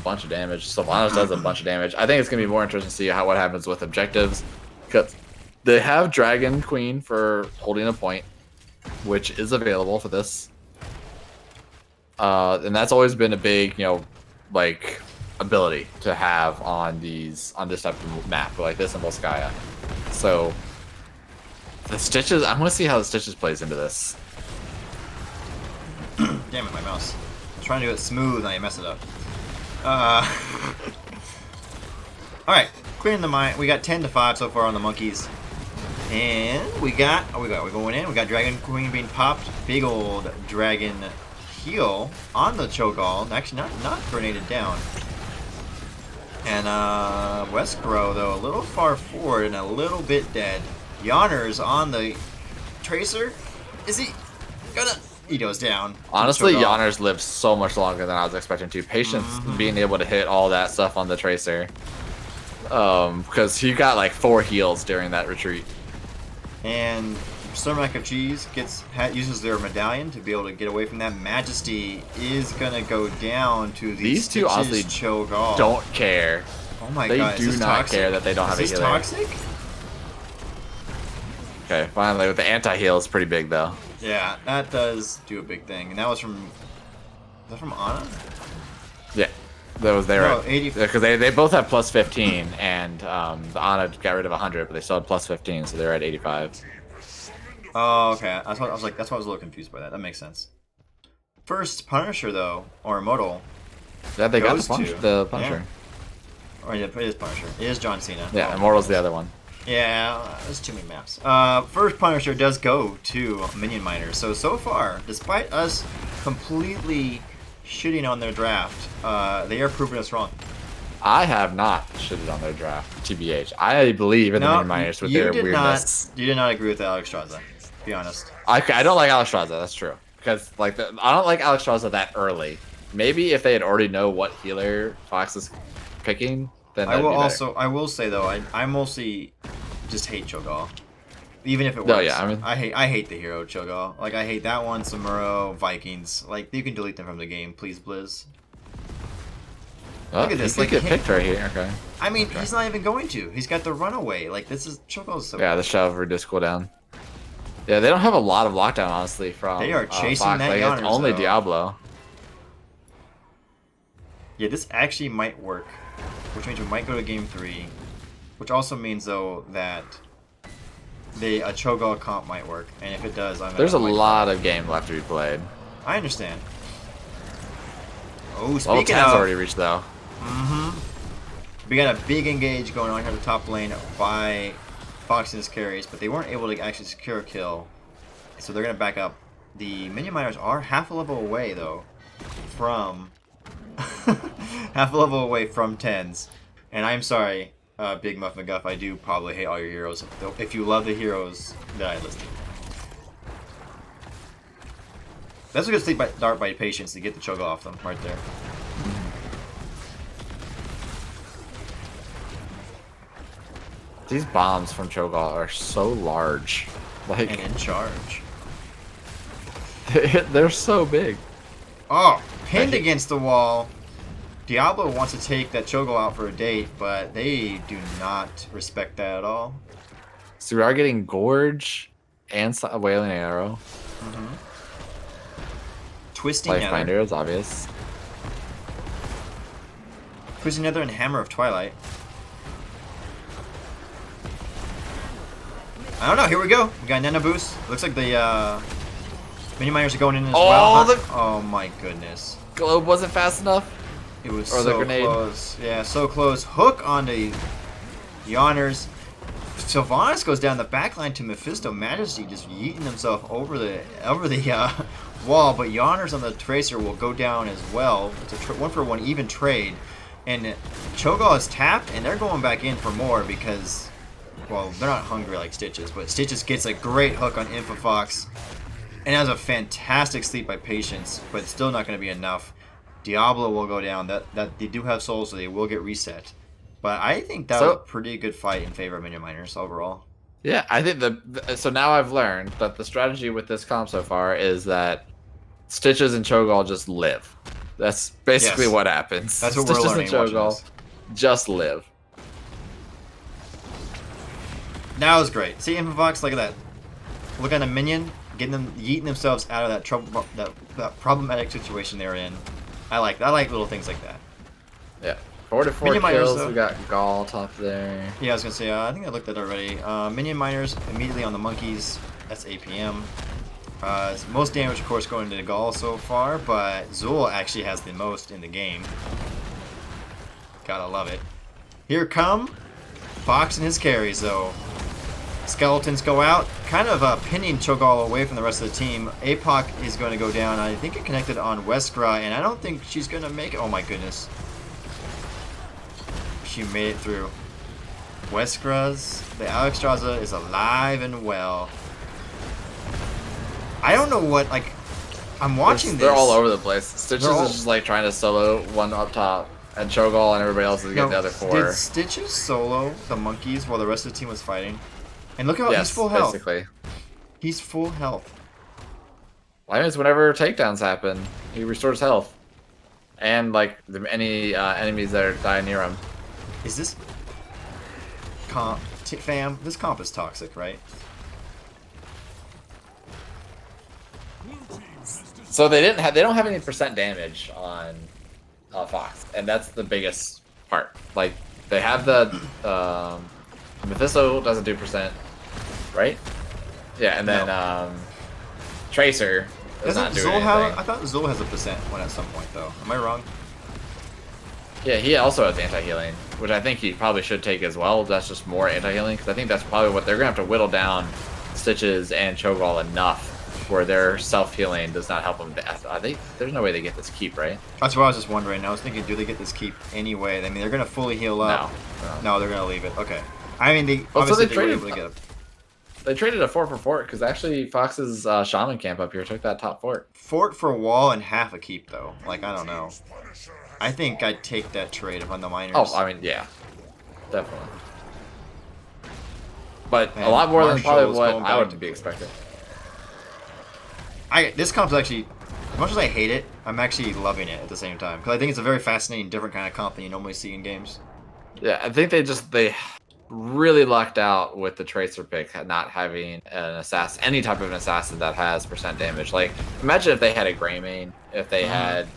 bunch of damage. Sylvanas does a bunch of damage. I think it's gonna be more interesting to see what happens with objectives, because they have Dragon Queen for holding a point, which is available for this. And that's always been a big, like ability to have on this type of map, like this in Volskaya. So the Stitches, I want to see how the Stitches plays into this. Damn it, my mouse. I'm trying to do it smooth and I mess it up. Alright, clearing the mine. We got 10-5 so far on the monkeys. And we're going in. We got Dragon Queen being popped. Big old dragon heal on the Cho'Gall. Actually, not grenaded down. And Westgrow, though, a little far forward and a little bit dead. Yawner's on the Tracer. Is he gonna... He goes down. Honestly, Yawner's lived so much longer than I was expecting to. Patience being able to hit all that stuff on the Tracer. Because he got like 4 heals during that retreat. And Stomach of Cheese uses their medallion to be able to get away from that. Majesty is gonna go down to these two. Honestly, Cho'Gall don't care. Oh my god, God, they do not care that they don't have a healer. Is this toxic? Okay, finally with the anti-heal is pretty big though. Yeah, that does do a big thing, and that was from. Is that from Ana? Yeah, that was there. No, 80. Because they both have plus 15, and the Ana got rid of 100, but they still had plus 15, so they're at 85. Oh, okay. That's why I was a little confused by that. That makes sense. First Punisher though, or Immortal. Yeah, they got goes the Punisher. Yeah. Or yeah, it is Punisher. It is John Cena. Yeah, Immortal's the other one. Yeah, there's too many maps. First Punisher does go to Minion Miners. So far, despite us completely shitting on their draft, they are proving us wrong. I have not shitted on their draft, TBH. I believe in the Minion Miners with their weirdness. You did not agree with Alexstrasza, to be honest. I don't like Alexstrasza, that's true. Because like I don't like Alexstrasza that early. Maybe if they had already know what healer Fox is picking, then I will say though, I mostly just hate Cho'Gall. Even if it works. Oh yeah, I mean I hate the hero Cho'Gall. Like I hate that one, Samuro, Vikings. Like you can delete them from the game, please, Blizz. Oh, look at this. He could get picked right here, okay. I mean, he's not even going to. He's got the runaway. Like this is Cho'Gall's so yeah, the shove reduce cooldown. Yeah, they don't have a lot of lockdown honestly from they are chasing Fox. that Like, Yawner, it's only though. Diablo. Yeah, this actually might work. Which means we might go to game 3. Which also means though that a Cho'Gall comp might work. And if it does, there's a lot of game left to be played. I understand. Oh, Level speaking 10's of already reached though. We got a big engage going on here at the top lane by Fox and his carries, but they weren't able to actually secure a kill. So they're gonna back up. The Minion Miners are half a level away though from half a level away from 10s. And I'm sorry, Big Muff McGuff, I do probably hate all your heroes. If you love the heroes that I listed. That's a good sleep dart by Patience to get the Cho'Gall off them right there. These bombs from Cho'Gall are so large. Like And in charge. they're so big. Oh, pinned against the wall. Diablo wants to take that Cho'Gall out for a date, but they do not respect that at all. So we are getting Gorge and a Wailing Arrow. Twisting Life Nether. Finder is obvious. Twisting Nether and Hammer of Twilight. I don't know, here we go. We got Nana Boost. Looks like the Minion Miners are going in as well. Oh my goodness. Globe wasn't fast enough. It was Or the so grenade. close. Yeah, so close. Hook onto Yawners. Sylvanas goes down the backline to Mephisto Majesty, just yeeting himself over the wall. But Yawners on the Tracer will go down as well. It's a 1-for-1 even trade. And Cho'Gall is tapped, and they're going back in for more because well, they're not hungry like Stitches, but Stitches gets a great hook on Infofox and has a fantastic sleep by Patience, but it's still not going to be enough. Diablo will go down. That they do have souls, so they will get reset. But I think that was a pretty good fight in favor of Minion Miners overall. Yeah, I think so now I've learned that the strategy with this comp so far is that Stitches and Cho'Gall just live. That's basically what happens. That's what Stitches we're learning. And Cho'Gall just live. That was great. See, Infofox, look at that. Look at a minion, getting them, yeeting themselves out of that trouble, that problematic situation they're in. I like little things like that. Yeah. 44 Minion kills. Miners, We got Gall top there. Yeah, I was gonna say. I think I looked at it already. Minion Miners immediately on the monkeys. That's APM. Most damage, of course, going to Gall so far, but Zul actually has the most in the game. Gotta love it. Here come Fox and his carries, though. Skeletons go out, kind of pinning Cho'Gall away from the rest of the team. APOC is going to go down. I think it connected on Weskra, and I don't think she's going to make it. Oh my goodness. She made it through. Weskra's, the Alexstrasza is alive and well. I don't know what, like, I'm watching this. They're all over the place. Stitches is just like trying to solo one up top, and Cho'Gall and everybody else is getting the other 4. Did Stitches solo the monkeys while the rest of the team was fighting? And look how he's full health. Basically. He's full health. Well, I mean, whenever takedowns happen, he restores health. And, like, any enemies that are dying near him. Is this comp, fam? This comp is toxic, right? So they don't have any percent damage on Fox, and that's the biggest part. Like, they have the Mephisto doesn't do percent, right? Yeah, and then Tracer does not do anything. I thought Zul has a percent one at some point, though. Am I wrong? Yeah, he also has anti-healing, which I think he probably should take as well. That's just more anti-healing, because I think that's probably what they're going to have to whittle down Stitches and Cho'Gall enough where their self-healing does not help them. I think there's no way they get this keep, right? That's what I was just wondering. I was thinking, do they get this keep anyway? I mean, they're going to fully heal up. No, they're going to leave it. Okay. I mean, obviously they were able to get it. They traded a fort for fort, because actually Fox's shaman camp up here took that top fort. Fort for wall and half a keep, though. Like, I don't know. I think I'd take that trade on the miners. Oh, I mean, yeah. Definitely. But a lot more than probably what I would be expecting. This comp's actually, as much as I hate it, I'm actually loving it at the same time. Because I think it's a very fascinating, different kind of comp than you normally see in games. Yeah, I think they really lucked out with the Tracer pick, not having an assassin, any type of an assassin that has percent damage. Like, imagine if they had a Greymane, if they had,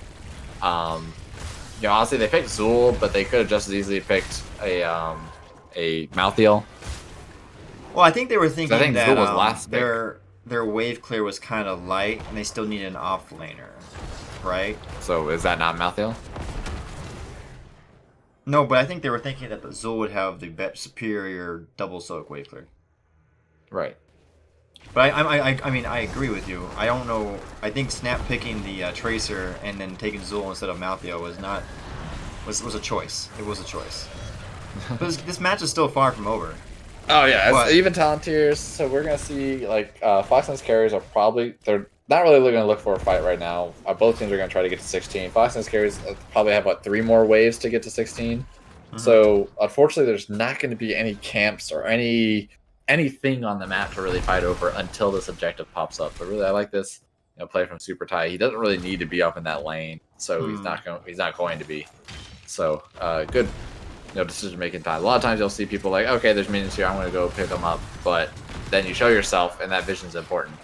you know, honestly, they picked Zul, but they could have just as easily picked a Malthael. Well, I think they were thinking that Zul was last their wave clear was kind of light, and they still needed an offlaner, right? So is that not Malthael? No, but I think they were thinking that the Zul would have the superior double soak wave clear. Right. But I mean, I agree with you. I don't know. I think snap picking the Tracer and then taking Zul instead of Malthael was a choice. It was a choice. But this match is still far from over. Oh yeah, it's even talent tiers. So we're gonna see like Fox and his carries are they're not really going to look for a fight right now. Both teams are going to try to get to 16. Fox and his carries probably have what 3 more waves to get to 16. Mm-hmm. So unfortunately, there's not going to be any camps or anything on the map to really fight over until this objective pops up. But really, I like this play from Super Ty. He doesn't really need to be up in that lane, so he's not going to be. So good. Decision making time. A lot of times you'll see people like, okay, there's minions here, I'm going to go pick them up. But then you show yourself, and that vision's important.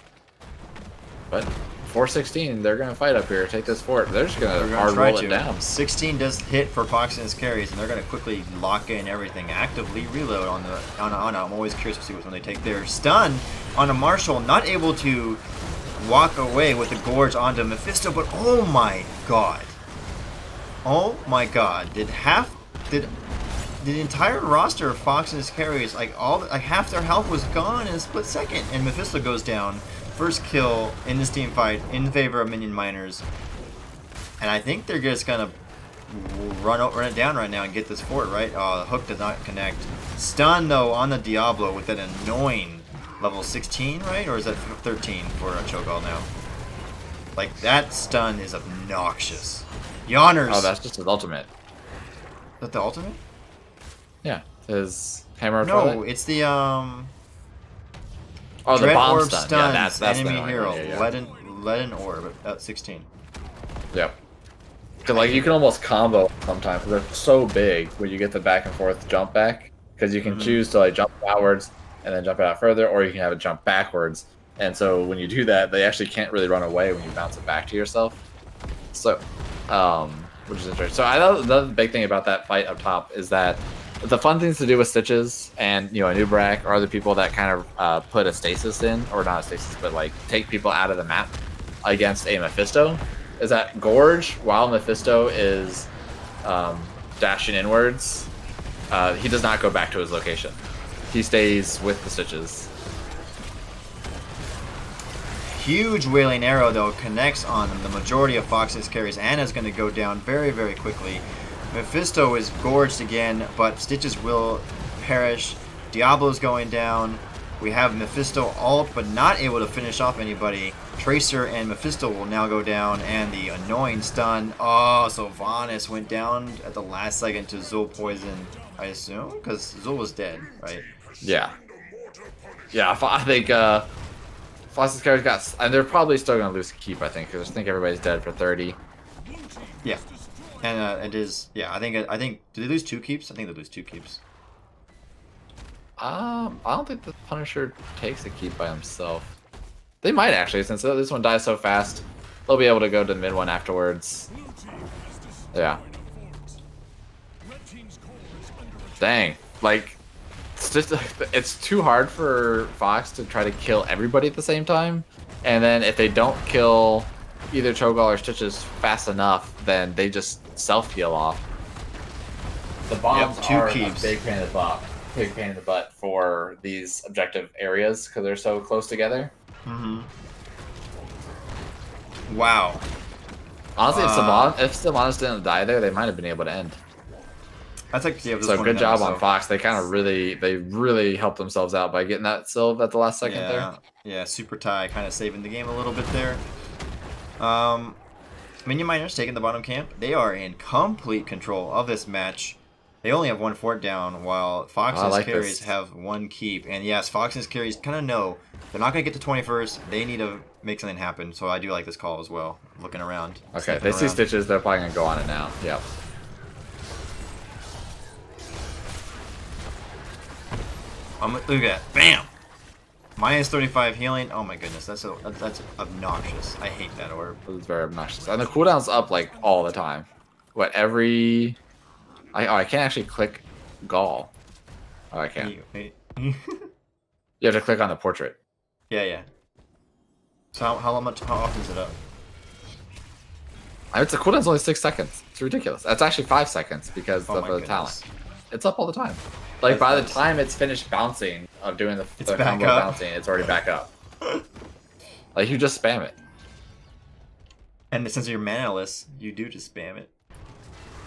But 416, they're going to fight up here, take this fort. They're just going to hard roll it down. 16 does hit for Fox and his carries, and they're going to quickly lock in everything. Actively reload on I'm always curious to see when they take their stun on a Marshall, not able to walk away with the Gorge onto Mephisto, but oh my god. Oh my god. Did the entire roster of Fox and his carries, like half their health was gone in a split second, and Mephisto goes down. First kill in this team fight in favor of Minion Miners, and I think they're just gonna run it down right now and get this fort right. The hook did not connect. Stun, though, on the Diablo with that annoying level 16, right? Or is that 13 for a Cho'Gall now? Like, that stun is obnoxious. Yawners! Oh, that's just his ultimate. Is that the ultimate? Yeah, his Hammer of No, Twilight? it's the, Oh, the Dread bomb Orb stun. stuns Yeah, that's enemy the hero. one. Yeah. Leaden Orb at 16. Yep. Cause like you can almost combo sometimes. They're so big when you get the back and forth jump back. Because you can choose to like jump outwards and then jump it out further, or you can have it jump backwards. And so when you do that, they actually can't really run away when you bounce it back to yourself. So, which is interesting. So I know the big thing about that fight up top is that the fun things to do with Stitches and a Nubrak or other people that kind of put a stasis in, or not a stasis, but like take people out of the map against a Mephisto, is that Gorge, while Mephisto is dashing inwards, he does not go back to his location. He stays with the Stitches. Huge Wailing Arrow, though, connects on the majority of Fox's carries. Anna's going to go down very, very quickly. Mephisto is gorged again, but Stitches will perish. Diablo's going down. We have Mephisto ult, but not able to finish off anybody. Tracer and Mephisto will now go down, and the annoying stun. Oh, so Vanis went down at the last second to Zul poison, I assume? Because Zul was dead, right? Yeah. Yeah, I think Fox's carries got... And they're probably still going to lose keep, I think, because I think everybody's dead for 30. Yeah. And it is... Yeah, I think... Did they lose 2 keeps? I think they lose 2 keeps. I don't think the Punisher takes a keep by himself. They might actually, since this one dies so fast. They'll be able to go to the mid one afterwards. Yeah. Dang. Like, it's too hard for Fox to try to kill everybody at the same time. And then if they don't kill either Cho'Gall or Stitches fast enough, then they just self-heal off. The bombs are a big pain in the butt for these objective areas because they're so close together. Wow. Honestly, if Sylvanas didn't die there, they might have been able to end. That's like so good job on Fox. They kind of really helped themselves out by getting that Sylv at the last second there. Yeah, Super Tie kind of saving the game a little bit there. Minion Miners taking the bottom camp. They are in complete control of this match. They only have 1 fort down, while Fox's carries have 1 keep. And yes, Fox's carries kind of know they're not going to get to 21st. They need to make something happen. So I do like this call as well. Looking around. Okay, they see Stitches. They're probably going to go on it now. Yep. Look at that. Bam! Minus 35 healing. Oh my goodness, that's obnoxious. I hate that orb. It's very obnoxious. And the cooldown's up like all the time. What, every... I can't actually click Gall. Oh, I can't. You have to click on the portrait. Yeah. So how often is it up? It's the cooldown's only 6 seconds. It's ridiculous. That's actually 5 seconds because of the talent. It's up all the time. Like by the time it's finished bouncing of doing the combo bouncing, it's already back up. Like you just spam it. And since you're manaless, you do just spam it.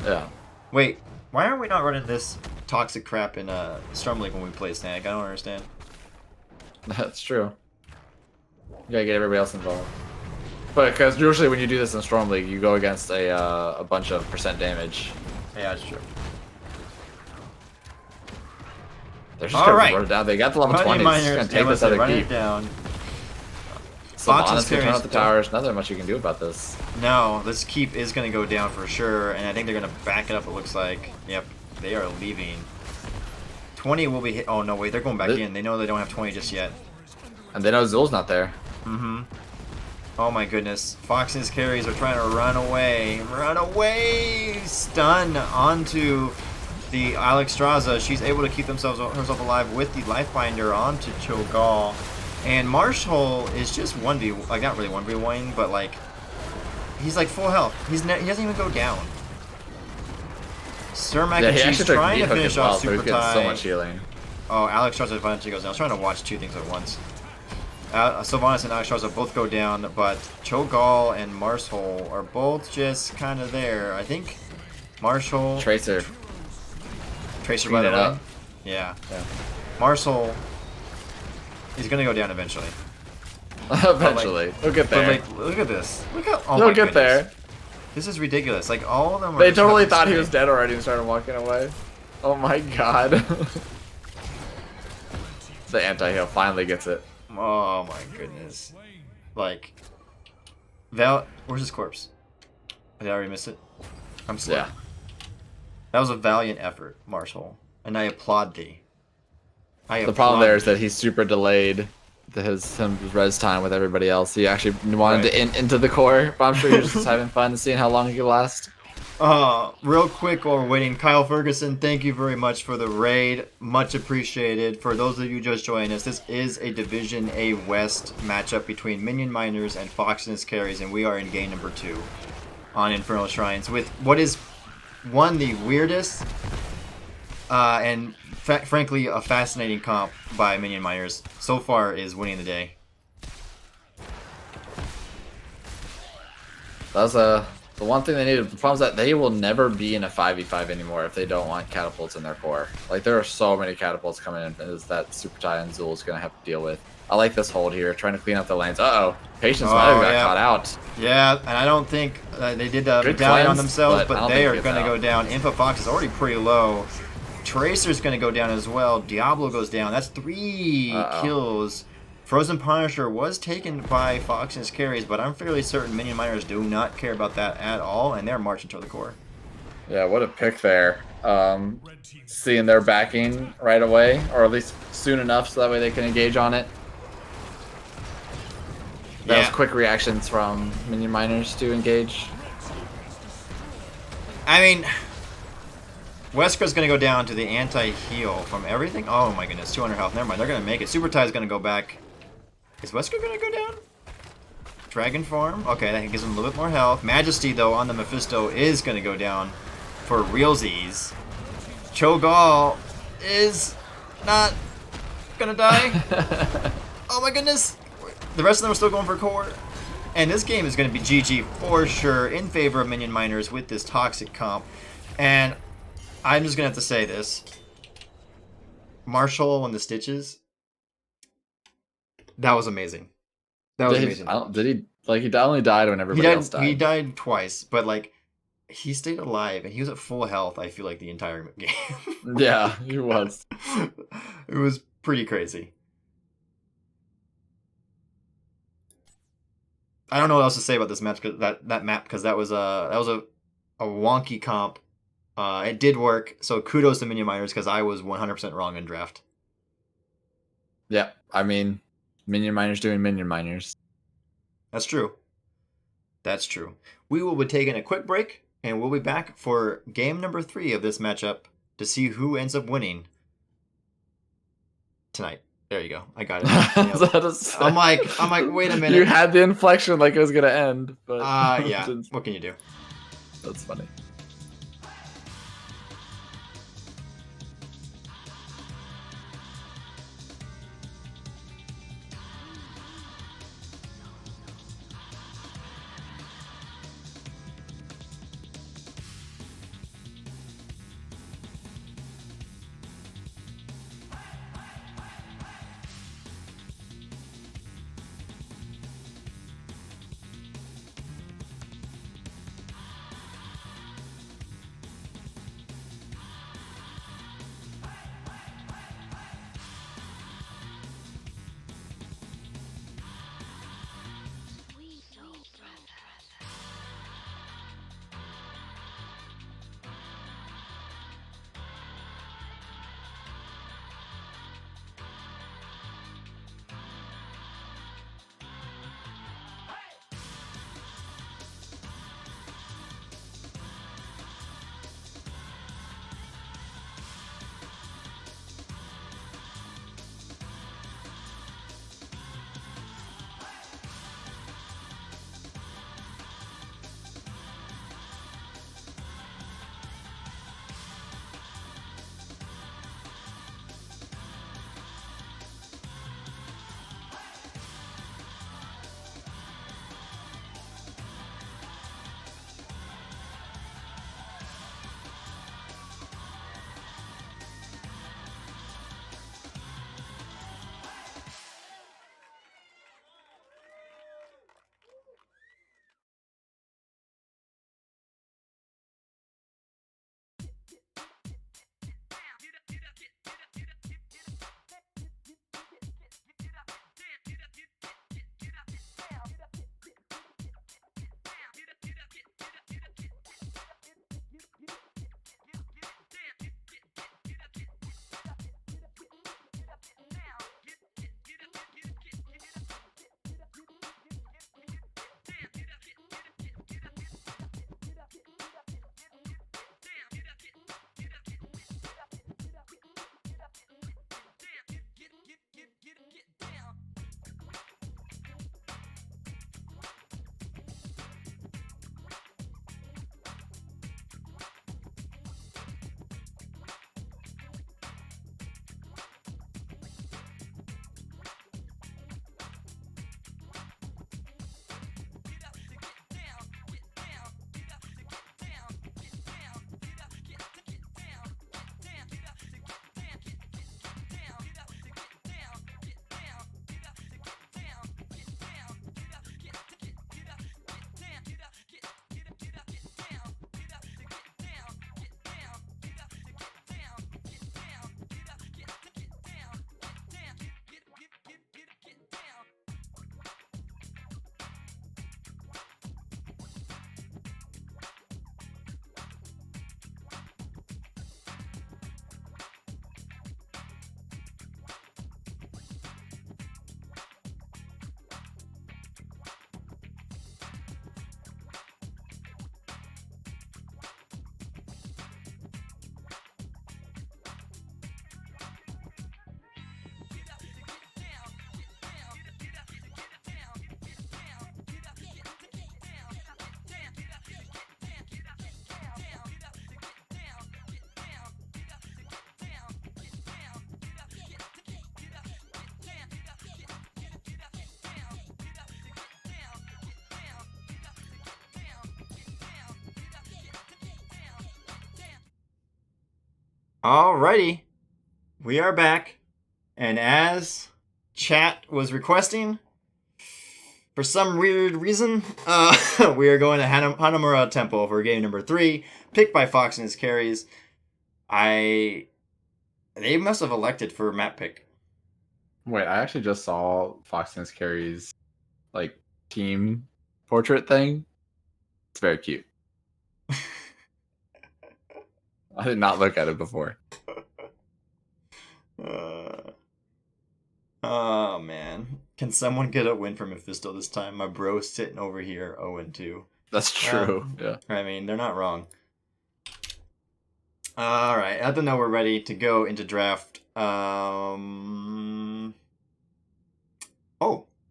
Yeah. Wait, why are we not running this toxic crap in Storm League when we play Snag? I don't understand. That's true. You gotta get everybody else involved. But because usually when you do this in Storm League, you go against a bunch of % damage. Yeah, that's true. They're just gonna run it down. They got the level 20. It's gonna take this other keep. Sylvanas can turn out the towers. Nothing much you can do about this. No, this keep is going to go down for sure, and I think they're going to back it up, it looks like. Yep, they are leaving. 20 will be hit. Oh, no, wait, they're going back in. They know they don't have 20 just yet. And they know Zul's not there. Oh my goodness. Fox's carries are trying to run away. Run away! Stun onto the Alexstrasza. She's able to keep herself alive with the Lifebinder onto Cho'Gall. And Marshall is just 1v, like not really 1v1, but like he's like full health. He doesn't even go down. Sir Mac and Cheese trying to finish off Super Tie. So much healing. Oh, Alexstrasza eventually goes down. I was trying to watch 2 things at once. Sylvanas and Alexstrasza both go down, but Cho'Gall and Marshall are both just kind of there. I think Marshall... Tracer by the way. Yeah. Yeah. Marshall is gonna go down eventually. Eventually, we'll get But there. like, look at this. Look how. Oh We'll my get goodness. there. This is ridiculous. Like all of them. Are They just totally about thought to he stay. was dead already and started walking away. Oh my god. The anti-heal finally gets it. Oh my goodness. Like, where's his corpse? Did I already miss it? I'm slow. Yeah. That was a valiant effort, Marshall, and I applaud thee. The problem there is that he's super delayed his res time with everybody else. He actually wanted to into the core, but I'm sure he was just having fun and seeing how long he could last. Real quick while we're waiting, Kyle Ferguson, thank you very much for the raid. Much appreciated. For those of you just joining us, this is a Division A West matchup between Minion Miners and Fox and his carries, and we are in game number 2 on Infernal Shrines with what is one the weirdest and frankly a fascinating comp by Minion Miners so far is winning the day. That's the one thing they needed. The problem is that they will never be in a 5v5 anymore if they don't want catapults in their core. Like, there are so many catapults coming in that Super Tai and Zul is going to have to deal with. I like this hold here, trying to clean up the lanes. Uh-oh. Patience might have got caught out. Yeah, and I don't think they did the Good medallion on cleanse, themselves, but they are think going to go down. Infa Fox is already pretty low. Tracer's going to go down as well. Diablo goes down. That's 3 kills. Frozen Punisher was taken by Fox and his carries, but I'm fairly certain Minion Miners do not care about that at all, and they're marching toward the core. Yeah, what a pick there. Seeing their backing right away, or at least soon enough so that way they can engage on it. That was quick reactions from Minion Miners to engage. I mean, Wesker's going to go down to the anti-heal from everything. Oh my goodness, 200 health. Never mind, they're going to make it. Super Tie's going to go back. Is Wesker going to go down? Dragon Form. Okay, that gives him a little bit more health. Majesty, though, on the Mephisto is going to go down for realsies. Cho'Gall is not going to die. Oh my goodness. The rest of them are still going for core. And this game is going to be GG for sure in favor of Minion Miners with this toxic comp. And I'm just going to have to say this. Marshall and the Stitches. That was amazing. That was amazing. Did he, like, he only died when everybody else died? He died twice, but, like, he stayed alive, and he was at full health, I feel like, the entire game. Yeah, he was. It was pretty crazy. I don't know what else to say about this match, that map, because that was a wonky comp. It did work, so kudos to Minion Miners, because I was 100% wrong in draft. Yeah, I mean, Minion Miners doing Minion Miners. That's true. That's true. We will be taking a quick break, and we'll be back for game number 3 of this matchup to see who ends up winning tonight. There you go. I got it. Yep. I'm like, wait a minute. You had the inflection like it was gonna end, but yeah. What can you do? That's funny. Alrighty, we are back, and as chat was requesting, for some weird reason, we are going to Hanamura Temple for game number 3, picked by Fox and his carries. They must have elected for map pick. Wait, I actually just saw Fox and Carrie's like team portrait thing. It's very cute. I did not look at it before. Oh man, can someone get a win from Mephisto this time? My bro's sitting over here 0-2. That's true. Yeah. I mean, they're not wrong. All right, I don't know. We're ready to go into draft. Oh,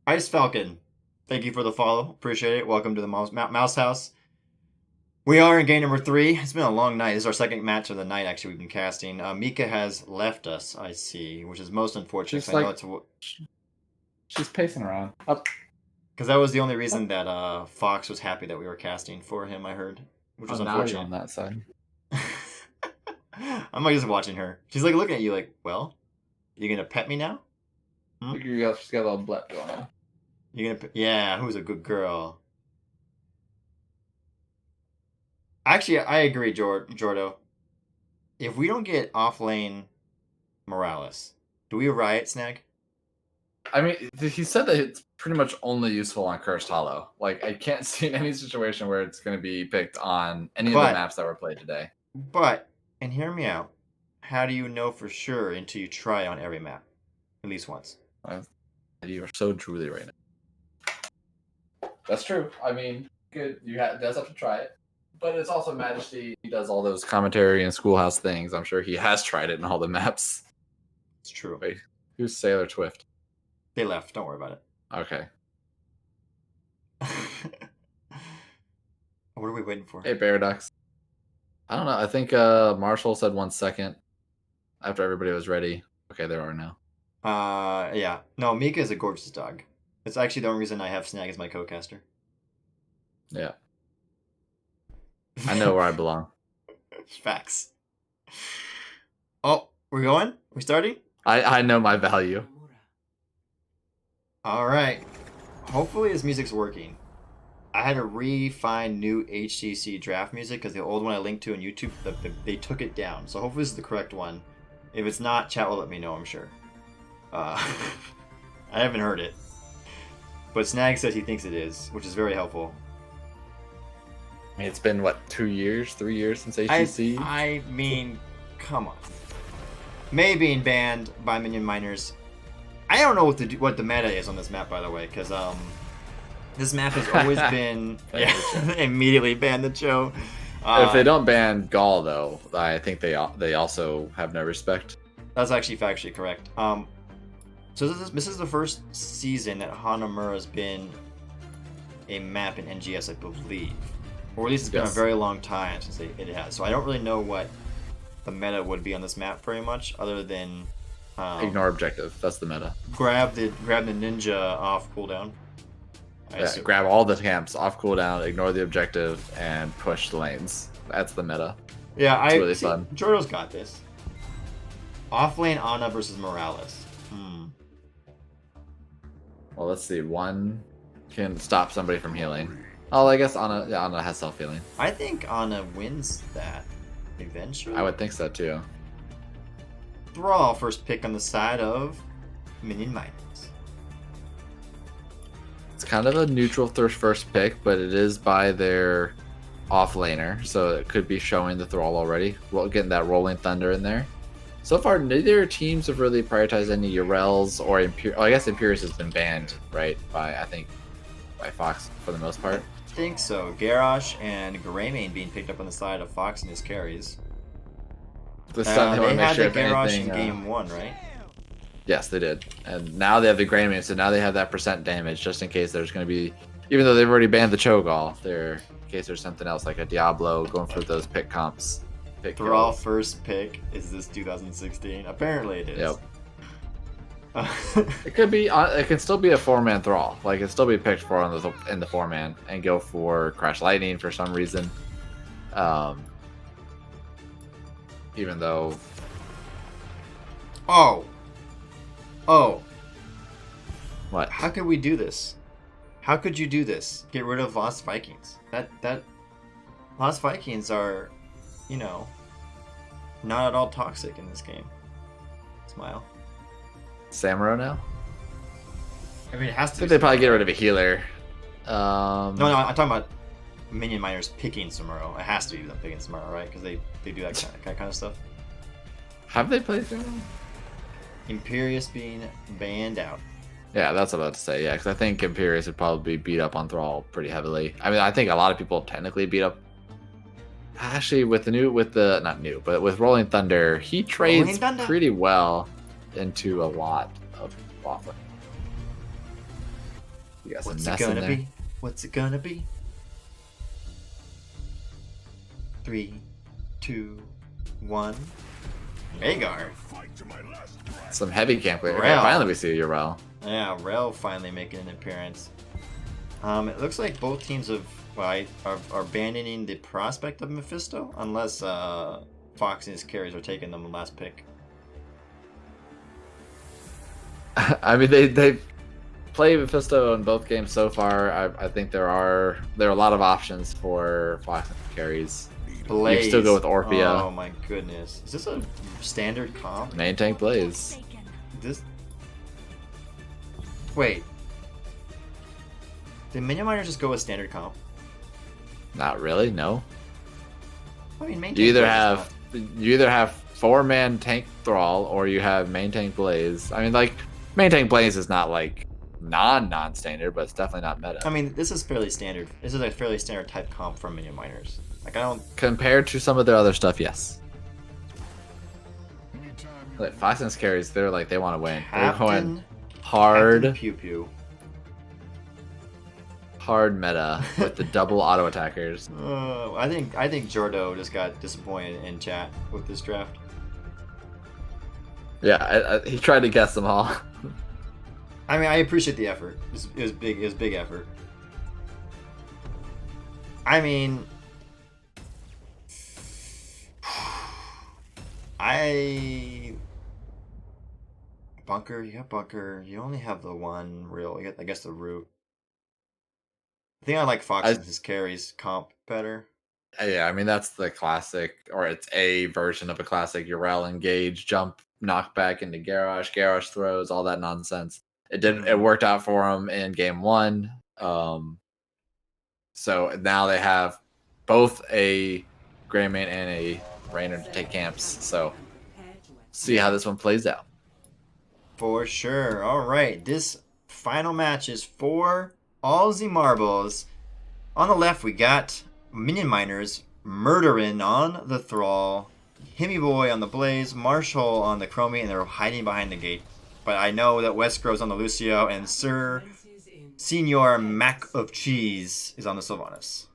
Ice Falcon. Thank you for the follow. Appreciate it. Welcome to the Mouse House. We are in game number 3. It's been a long night. This is our second match of the night, actually, we've been casting. Mika has left us, I see, which is most unfortunate. She's she's pacing around. Up. Because that was the only reason that Fox was happy that we were casting for him, I heard. Which was unfortunate. On that side. I'm like just watching her. She's like looking at you like, well, you gonna pet me now? She's got a little blep going on. You gonna? Yeah, who's a good girl? Actually, I agree, Jordo. If we don't get off lane Morales, do we riot, Snag? I mean, he said that it's pretty much only useful on Cursed Hollow. Like, I can't see in any situation where it's going to be picked on any of the maps that were played today. But, and hear me out, how do you know for sure until you try on every map? At least once. You are so drooly right now. That's true. I mean, good. Does have to try it. But it's also Majesty. He does all those commentary and schoolhouse things. I'm sure he has tried it in all the maps. It's true. Wait, who's Sailor Twift? They left. Don't worry about it. Okay. What are we waiting for? Hey, Paradox. I don't know. I think Marshall said 1 second after everybody was ready. Okay, there are now. Yeah. No, Mika is a gorgeous dog. It's actually the only reason I have Snag as my co-caster. Yeah. I know where I belong. Facts. Oh, we're going? We starting? I know my value. Alright. Hopefully this music's working. I had to re-find new HCC draft music because the old one I linked to on YouTube, they took it down. So hopefully this is the correct one. If it's not, chat will let me know, I'm sure. I haven't heard it. But Snag says he thinks it is, which is very helpful. I mean, it's been, what, 2 years, 3 years since HCC? I mean, come on. May being banned by Minion Miners. I don't know what the meta is on this map, by the way, because this map has always been immediately ban the Cho. If they don't ban Gaul, though, I think they also have no respect. That's actually factually correct. So this is the first season that Hanamura's been a map in NGS, I believe. Or at least it's been a very long time since it has. So I don't really know what the meta would be on this map very much, other than ignore objective. That's the meta. Grab the ninja off cooldown. Grab all the camps off cooldown, ignore the objective, and push the lanes. That's the meta. Yeah, it's really fun. Jordo's got this. Off lane Ana versus Morales. Well, let's see. One can stop somebody from healing. Oh, I guess Ana has self-healing. I think Ana wins that eventually. I would think so too. Thrall first pick on the side of Minion Miners. It's kind of a neutral first pick, but it is by their off laner, so it could be showing the Thrall already. We're getting that Rolling Thunder in there. So far, neither teams have really prioritized any Urels or I guess Imperius has been banned, right? By Fox for the most part. I think so. Garrosh and Greymane being picked up on the side of Fox and his carries. This time they had the Garrosh in game 1, right? Yes, they did. And now they have the Greymane, so now they have that % damage just in case there's going to be, even though they've already banned the Cho'Gall, in case there's something else like a Diablo going for those pick comps. Thrall first pick is this 2016. Apparently it is. Yep. It could be. It can still be a 4-man Thrall. Like it can still be picked for in the 4-man and go for Crash Lightning for some reason. even though. Oh. What? How could we do this? How could you do this? Get rid of Lost Vikings. That Lost Vikings are, you know, not at all toxic in this game. Smile. Samuro now? I mean, it has to. I think they probably get rid of a healer. No, I'm talking about minion miners picking Samuro. It has to be them picking Samuro, right? Because they do that kind of stuff. Have they played Samuro? Imperius being banned out. Yeah, that's what I was about to say. Yeah, because I think Imperius would probably be beat up on Thrall pretty heavily. I mean, I think a lot of people technically beat up. Actually, with Rolling Thunder, he trades pretty well into a lot of offering. You got some What's mess it in gonna there. be? What's it gonna be? 3, 2, 1. Rhaegar. Some heavy camp player. Rel. Finally, we see Urel. Yeah, Rel finally making an appearance. It looks like both teams are abandoning the prospect of Mephisto, unless Fox and his carries are taking them the last pick. I mean, they play Mephisto in both games so far. I think there are a lot of options for Fox and carries. Blaze. You can still go with Orphea. Oh my goodness. Is this a standard comp? Main tank Blaze. This. Wait. Did Minion Miners just go with standard comp? Not really, no. I mean, main You either tank have 4-man tank Thrall or you have main tank Blaze. I mean, like, main tank Blaze is not like non-standard, but it's definitely not meta. I mean, this is fairly standard. This is a fairly standard type comp from Minion Miners. Like, I don't. Compared to some of their other stuff, yes. Like Fox and carries, they want to win. They're going hard, Pew Pew. hard meta with the double auto attackers. I think Jordo just got disappointed in chat with this draft. Yeah, he tried to guess them all. I mean, I appreciate the effort. It was big. It was big effort. I mean, Bunker. You got Bunker. You only have the one real. You got, I guess, the root. I think I like Fox and his carries comp better. Yeah, I mean that's the classic, or it's a version of a classic Urel engage, jump, knockback into Garrosh throws, all that nonsense. It worked out for him in game 1. So now they have both a Greymane and a Rainer to take camps. So see how this one plays out. For sure. All right, this final match is for all the marbles. On the left, we got Minion Miners murdering on the Thrall, Himmy Boy on the Blaze, Marshall on the Chromie, and they're hiding behind the gate. But I know that Westgrove's on the Lucio, and Senor Mac of Cheese is on the Sylvanas.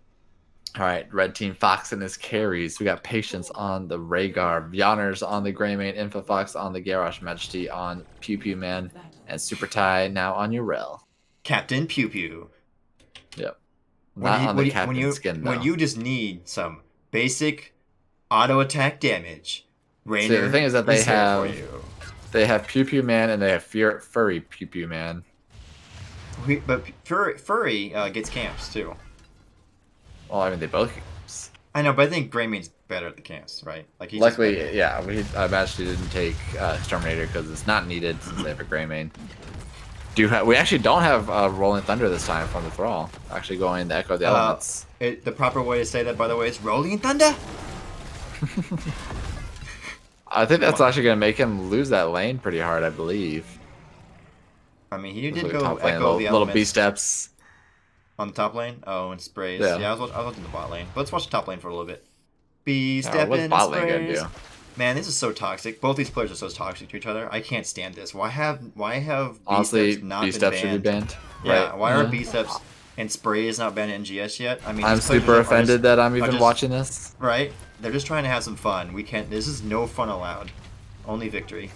All right, red team Fox and his carries. We got Patience on the Rhaegar, Bjorners on the Greymane, Infofox on the Garrosh, Majesty on Pew Pew Man, and Super Ty now on Urel. Captain Pew Pew. Yep. Not on the captain skin, though. When you just need some basic auto attack damage, Rainer. See, the thing is that they have Pew Pew Man and they have Furry Pew Pew Man. But Furry gets camps too. Well, I mean, they both get camps. I know, but I think Greymane's better at the camps, right? Like luckily, yeah. I actually didn't take Exterminator because it's not needed since they have a Greymane. We actually don't have Rolling Thunder this time from the Thrall. Actually going to Echo the Elements. The proper way to say that, by the way, is Rolling Thunder. I think that's actually going to make him lose that lane pretty hard, I believe. I mean, he did go lane, Echo the Elements. Little B steps. On the top lane? Oh, and sprays. Yeah, I was watching the bot lane. But let's watch the top lane for a little bit. B step what's in bot sprays. lane gonna do? Man, this is so toxic. Both these players are so toxic to each other. I can't stand this. Why have honestly B-steps not B-steps been should be banned? banned? Yeah, right. why are B-steps and sprays not banned in NGS yet? I mean, I'm super offended that I'm even watching this. Right? They're just trying to have some fun. We can't. This is no fun allowed. Only victory.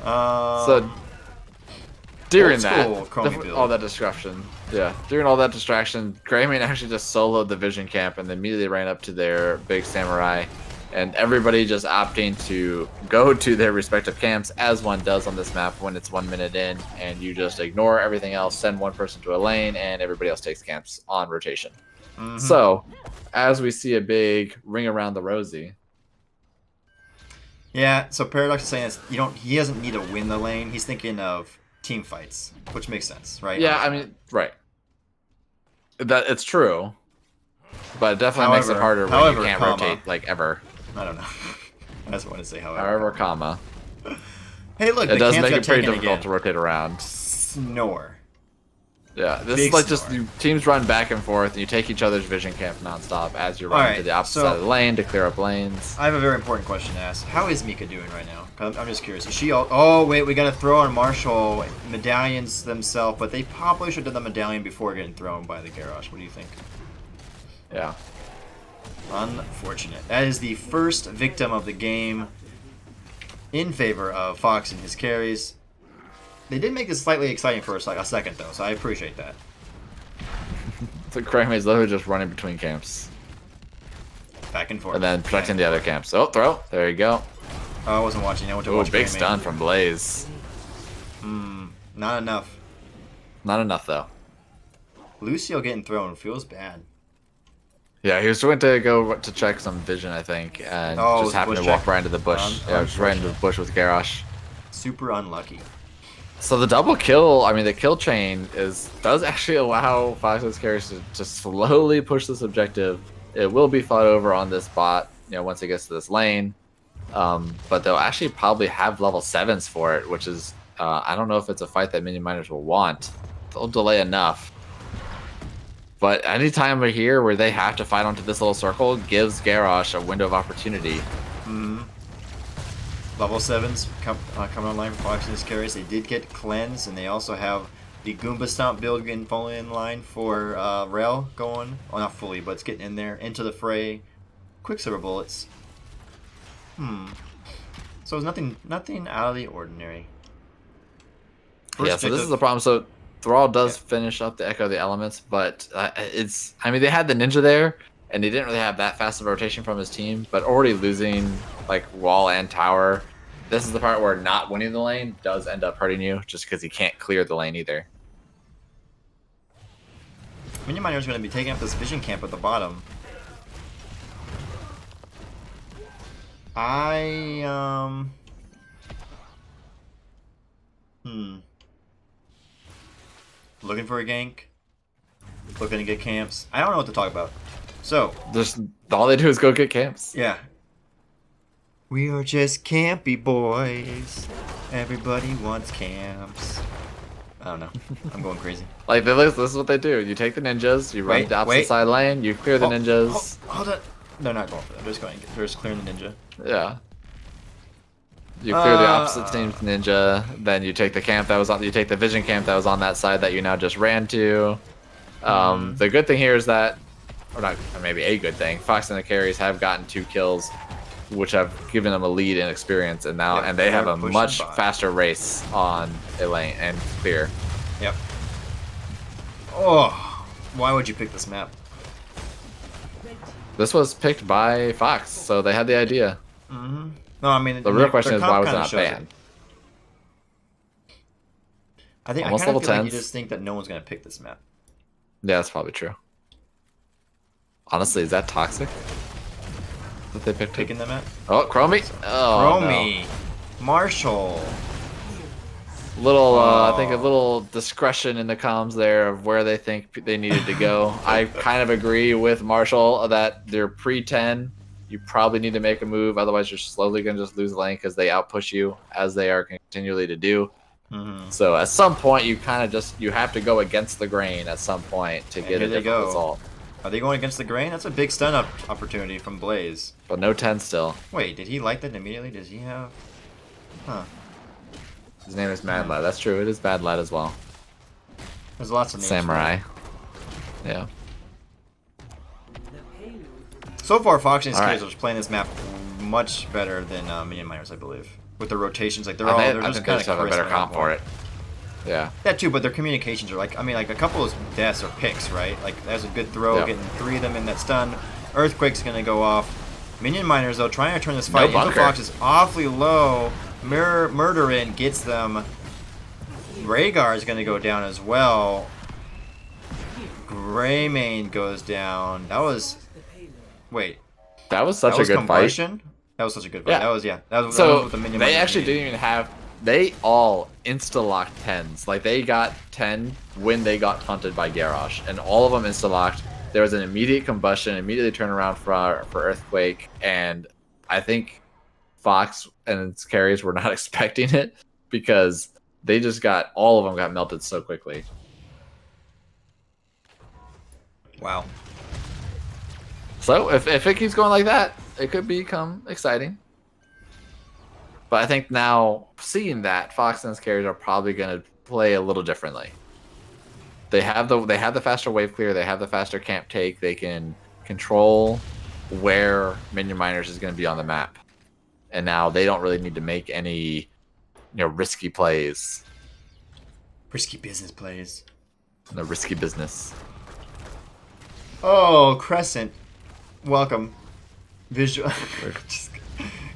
So during that, all that destruction. Yeah, during all that distraction, Greymane actually just soloed the vision camp and then immediately ran up to their big samurai, and everybody just opting to go to their respective camps, as one does on this map when it's 1 minute in, and you just ignore everything else, send one person to a lane, and everybody else takes camps on rotation. So, as we see a big ring around the rosy. Yeah, so Paradox is saying he doesn't need to win the lane. He's thinking of team fights, which makes sense, right? Yeah, I mean, right. That it's true, but it definitely makes it harder when you can't rotate like ever. I don't know. I just want to say however. However, comma. Hey, look, it does make it pretty difficult to rotate around. Snore. Yeah, this is like just teams run back and forth, and you take each other's vision camp nonstop as you run to the opposite side of the lane to clear up lanes. I have a very important question to ask. How is Mika doing right now? I'm just curious. Is she all... Oh, wait, we got to throw on Marshall medallions themselves, but they probably should have done the medallion before getting thrown by the Garrosh. What do you think? Yeah. Unfortunate. That is the first victim of the game in favor of Fox and his carries. They did make this slightly exciting for a second, though, so I appreciate that. So Greymane's literally just running between camps. Back and forth. And then protecting the other camps. Oh, throw. There you go. Oh, I wasn't watching. I went to watch big stun from Blaze. Not enough. Not enough, though. Lucio getting thrown feels bad. Yeah, he was going to go to check some vision, I think, and just happened to walk right into the bush. Yeah, just right into the bush with Garrosh. Super unlucky. So the double kill, I mean, the kill chain does actually allow Fox's carries to slowly push this objective. It will be fought over on this bot, once it gets to this lane. But they'll actually probably have level 7s for it, which is, I don't know if it's a fight that Minion Miners will want. They'll delay enough. But anytime we're here where they have to fight onto this little circle gives Garrosh a window of opportunity. Level 7s coming online for Fox and his carries. They did get cleanse, and they also have the Goomba Stomp build getting fully in line for Rail going. Well, not fully, but it's getting in there. Into the fray. Quicksilver bullets. So it's nothing out of the ordinary. So this is the problem. So Thrall does finish up the Echo of the Elements, but I mean, they had the Ninja there, and they didn't really have that fast of a rotation from his team, but already losing like wall and tower. This is the part where not winning the lane does end up hurting you, just because he can't clear the lane either. Minion Miner is going to be taking up this vision camp at the bottom. Looking for a gank. Looking to get camps. I don't know what to talk about. So, just all they do is go get camps. Yeah. We are just campy boys. Everybody wants camps. I don't know. I'm going crazy. Like, this is what they do. You take the ninjas, you run the opposite side lane, you clear the ninjas. Hold on. They're not going for that. They're just clearing the ninja. Yeah. You clear the opposite team's ninja, then you take the camp that was on. You take the vision camp that was on that side that you now just ran to. The good thing here is that, or maybe a good thing, Fox and the carries have gotten 2 kills, which have given them a lead in experience, and now they have a much faster race on a lane and clear. Yep. Oh, why would you pick this map? This was picked by Fox, so they had the idea. No, I mean the real question is why was it not banned? I kind of feel like you just think that no one's gonna pick this map. Yeah, that's probably true. Honestly, is that toxic? That they picking the map? Oh, Chromie! Oh, Chromie, no. Marshall. I think a little discretion in the comms there of where they think they needed to go. I kind of agree with Marshall that they're pre-10. You probably need to make a move, otherwise you're slowly going to just lose lane because they outpush you, as they are continually to do. So at some point, you have to go against the grain at some point to get a different result. Are they going against the grain? That's a big stun up opportunity from Blaze. But no 10 still. Wait, did he like that immediately? Does he have... Huh. His name is Mad Lad. That's true. It is Bad Lad as well. There's lots of names. Samurai. Yeah. So far, Fox and his kids are playing this map much better than Minion Miners, I believe. With the rotations, like they're just kind of have a better comp for it. Yeah. That too, but their communications are like, I mean, like a couple of deaths are picks, right? Like that's a good throw, Yep. getting 3 of them in that stun. Earthquake's gonna go off. Minion Miners though, trying to turn this fight. bunker. Fox is awfully low. Murderin gets them. Rhaegar is gonna go down as well. Greymane goes down. That was. Wait. That was such That a was good combustion? That was such a good fight. Yeah. That was, yeah. That was So what the Minion they Miners actually needed. didn't even have. They all insta-locked 10s. Like, they got 10 when they got hunted by Garrosh. And all of them insta-locked. There was an immediate combustion, immediately turn around for Earthquake. And I think Fox and its carries were not expecting it because they just got, all of them got melted so quickly. Wow. So if it keeps going like that, it could become exciting. But I think now, seeing that, Fox and its carries are probably going to play a little differently. They have the faster wave clear, they have the faster camp take, they can control where Minion Miners is going to be on the map. And now they don't really need to make any, risky plays. Risky business plays. No risky business. Oh, Crescent. Welcome. Visual. Just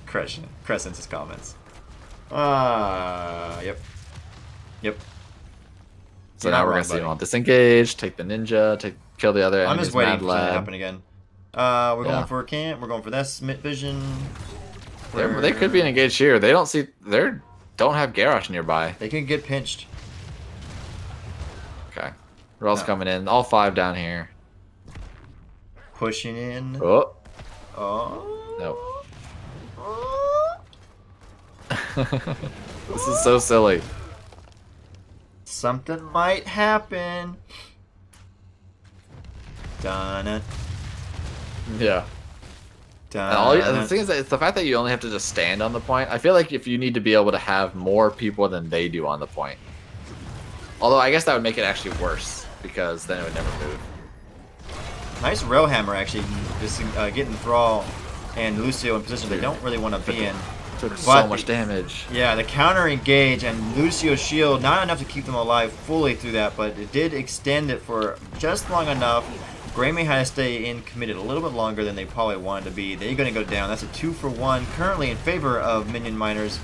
Crescent's his comments. Yep. Yep. So You're now not we're wrong, going to see buddy. them all disengage, take the ninja, kill the other I'm enemies. just waiting for Mad that to Lad. happen again. We're Yeah. going for a camp. We're going for that Smith Vision. They could be engaged here. They don't have Garrosh nearby. They can get pinched. Okay. Who else No. coming in? All 5 down here. Pushing in. Oh. Oh. Nope. This is so silly. Something might happen. Done it. Yeah. And the thing is that it's the fact that you only have to just stand on the point. I feel like if you need to be able to have more people than they do on the point. Although I guess that would make it actually worse because then it would never move. Nice Railhammer actually, just getting Thrall and Lucio in position they don't really want to be in. Took But so much damage. Yeah, the counter engage and Lucio's shield, not enough to keep them alive fully through that, but it did extend it for just long enough. Greymane had to stay in committed a little bit longer than they probably wanted to be. They're going to go down. That's a 2-for-1 currently in favor of Minion Miners.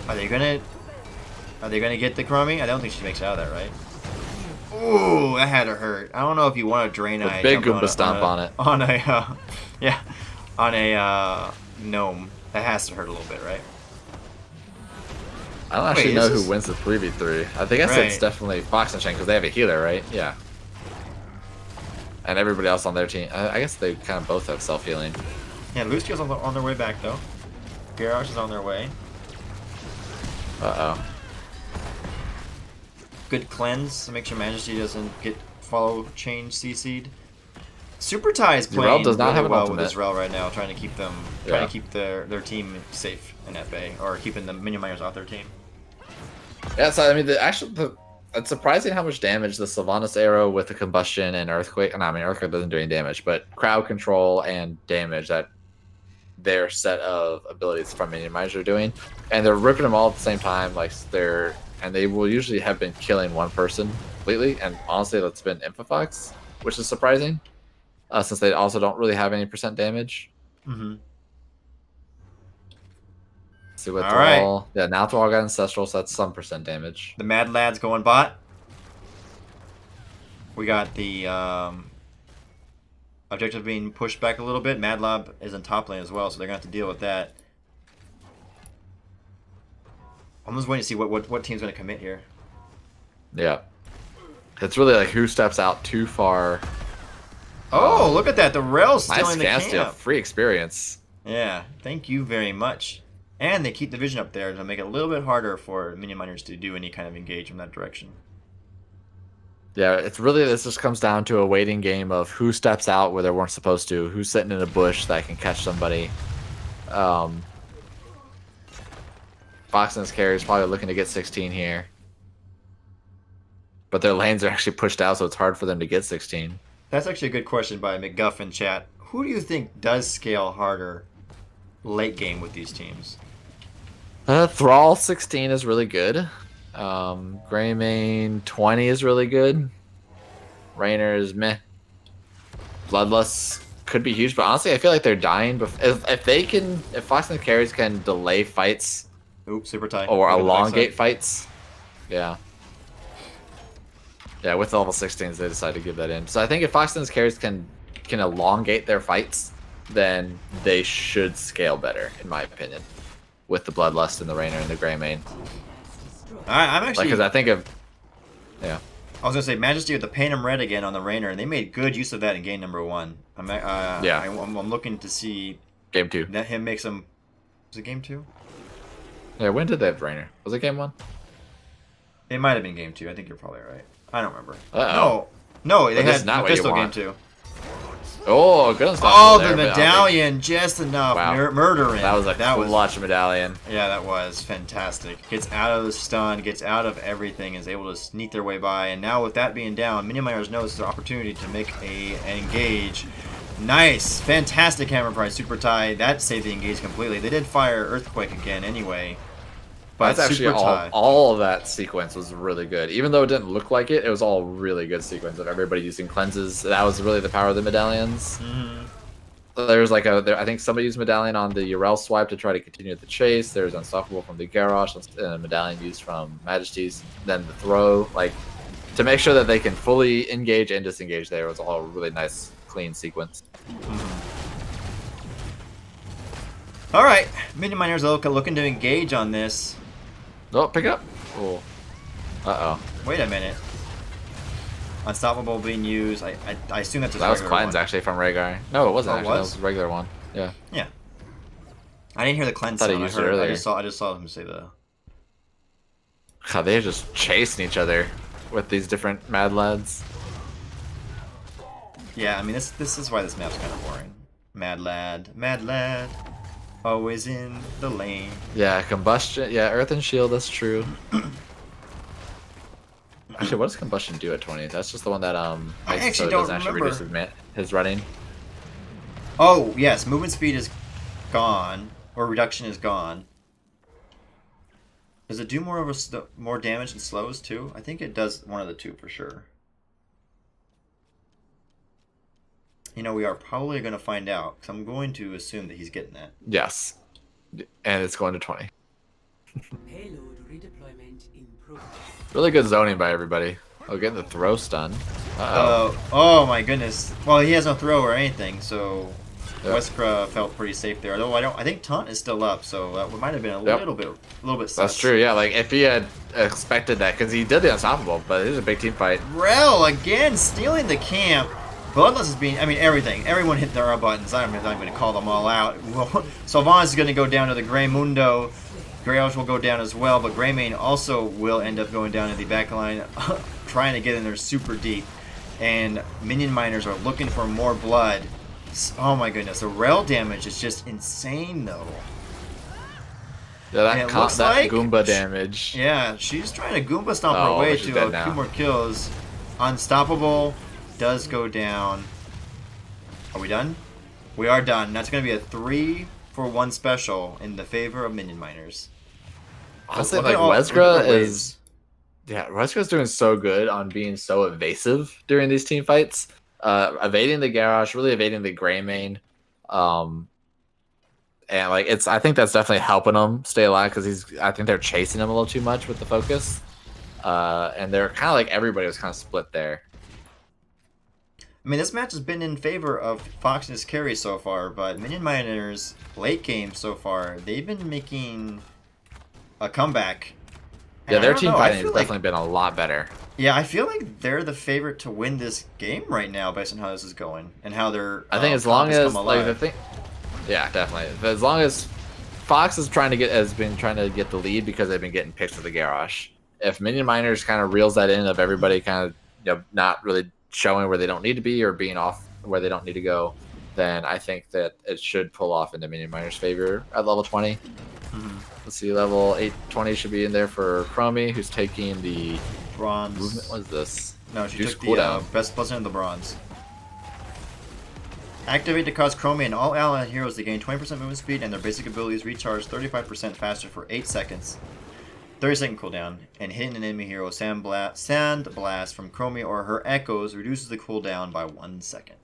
Are they going to get the Crummy? I don't think she makes it out of that, right? Ooh, that had to hurt. I don't know if you want a Drain Eye. Big jump Goomba stomp on it. On a gnome. That has to hurt a little bit, right? I don't actually Wait, know is this- who wins the 3v3. I think it's Right. definitely Fox and Shen because they have a healer, right? Yeah. And everybody else on their team. I guess they kind of both have self-healing. Yeah, Lucio's on their way back, though. Garrosh is on their way. Uh-oh. Good cleanse to make sure Majesty doesn't get follow change CC'd. Super Tie is Zerel playing does not really have an well ultimate. with Israel right now, trying to keep them, Yeah. trying to keep their team safe and at bay, or keeping the Minion Miners off their team. Yeah, so I mean, it's surprising how much damage the Sylvanas arrow with the combustion and earthquake. No, I mean earthquake doesn't do any damage, but crowd control and damage that their set of abilities from Minion Miners are doing, and they're ripping them all at the same time. They will usually have been killing one person lately, and honestly, that's been Infofox, which is surprising, since they also don't really have any percent damage. Mm-hmm. See what All right. Thrall. Yeah, now Thrall got Ancestral, so that's some percent damage. The Mad Lads going bot. We got the objective being pushed back a little bit. Mad Lab is in top lane as well, so they're gonna have to deal with that. I'm just waiting to see what team's gonna commit here. Yeah. It's really like who steps out too far. Oh, look at that! The rail's still Nice in the scan steal. camp. Free experience. Yeah, thank you very much. And they keep the vision up there to make it a little bit harder for Minion Miners to do any kind of engage in that direction. Yeah, it's really, this just comes down to a waiting game of who steps out where they weren't supposed to, who's sitting in a bush that can catch somebody. Fox and his carry is probably looking to get 16 here. But their lanes are actually pushed out, so it's hard for them to get 16. That's actually a good question by McGuffin chat. Who do you think does scale harder late game with these teams? Thrall 16 is really good. Greymane 20 is really good. Rainer is meh. Bloodlust could be huge, but honestly, I feel like they're dying. If Fox and the carries can delay fights Oops, super tie. or Look at the elongate backside. fights, yeah. Yeah, with the level 16s, they decided to give that in. So I think if Fox and his carries can elongate their fights, then they should scale better, in my opinion, with the Bloodlust and the Rainer and the Greymane. I'm actually. Because I think of, yeah. I was gonna say Majesty with the Paint 'em Red again on the Rainer, and they made good use of that in game number 1. I'm looking to see Game 2. that him make some. Was it game 2? Yeah, when did they have Rainer? Was it game 1? It might have been game 2. I think you're probably right. I don't remember. Uh-oh. No, they This had is not what you Mephisto game want. 2. Oh, good unstoppable Oh, there, the but I don't medallion, just enough. Wow. Murdering. That was a clutch medallion. Yeah, that was fantastic. Gets out of the stun, gets out of everything, is able to sneak their way by. And now with that being down, Minion Miners knows their opportunity to make an engage. Nice. Fantastic hammer price. Super tie. That saved the engage completely. They did fire Earthquake again anyway. But That's actually super tie. all of that sequence was really good. Even though it didn't look like it, it was all really good sequence of everybody using cleanses. That was really the power of the medallions. Mm-hmm. There's like I think somebody used medallion on the Urel swipe to try to continue the chase. There's unstoppable from the Garrosh, and a medallion used from Majesty's. Then the throw, like to make sure that they can fully engage and disengage. There was all a really nice, clean sequence. All right, Minion Miners are looking to engage on this. Oh, pick it up. Cool. Uh-oh. Wait a minute. Unstoppable being used. I assume that's a That was regular cleanse one. actually from Rhaegar. No, it wasn't Oh, it actually. was? That was a regular one. Yeah. Yeah. I didn't hear the cleanse Thought he sound. used it earlier. I just saw him say the. God, they're just chasing each other with these different mad lads. Yeah, I mean this is why this map's kind of boring. Mad lad, always in the lane. Yeah, combustion. Yeah, earth and shield. That's true. Actually, what does combustion do at 20? That's just the one that I makes it so actually it don't doesn't actually remember. reduce his running. Oh yes, movement speed is gone, or reduction is gone. Does it do more damage and slows too? I think it does one of the two for sure. You know, we are probably going to find out, because I'm going to assume that he's getting that. Yes, and it's going to 20. Payload redeployment in progress. Really good zoning by everybody. Oh, getting the throw stun. Uh-oh. Oh my goodness. Well, he has no throw or anything, so Yep. Weskra felt pretty safe there. Although I think Taunt is still up, so that might have been a Yep. little bit sus. That's true, yeah. Like, if he had expected that, because he did the unstoppable, but it was a big team fight. Rel again stealing the camp. Bloodlust is being, I mean, everything. Everyone hit their buttons. I'm not going to call them all out. Well, Sylvanas is going to go down to the Grey Mundo. Greyelch will go down as well, but Greymane also will end up going down to the back line, trying to get in there super deep. And Minion Miners are looking for more blood. Oh my goodness, the Rel damage is just insane though. Yeah, And it looks like Goomba damage. Yeah, she's trying to Goomba stomp her Oh, way but she's to dead a now. few more kills. Unstoppable does go down. Are we done? We are done. That's going to be a 3-for-1 special in the favor of Minion Miners. Honestly, Look like, at all- look at Wesgra the is... waves. Yeah, Wesker doing so good on being so evasive during these team fights. Evading the Garrosh, really evading the Greymane. And like I think that's definitely helping him stay alive because I think they're chasing him a little too much with the focus. And they're kind of like everybody was kind of split there. I mean, this match has been in favor of Fox and his carry so far, but Minion Miners late game so far, they've been making a comeback. Yeah, And I their don't team know, I fighting has feel like- definitely been a lot better. Yeah, I feel like they're the favorite to win this game right now based on how this is going and how they're. I think as long comp has as come like the alive. thing, yeah, definitely. As long as Fox has been trying to get the lead because they've been getting picked for the Garrosh. If Minion Miners kind of reels that in of everybody kind of not really showing where they don't need to be or being off where they don't need to go, then I think that it should pull off into Minion Miners' favor at level 20. Mhm. Let's see, level 820 should be in there for Chromie, who's taking the Bronze. movement. What is this? No, she Juice took the cooldown. best plus in the bronze. Activate to cause Chromie and all allied heroes to gain 20% movement speed and their basic abilities recharge 35% faster for 8 seconds. 30-second cooldown, and hitting an enemy hero Sand Blast from Chromie or her echoes reduces the cooldown by 1 second.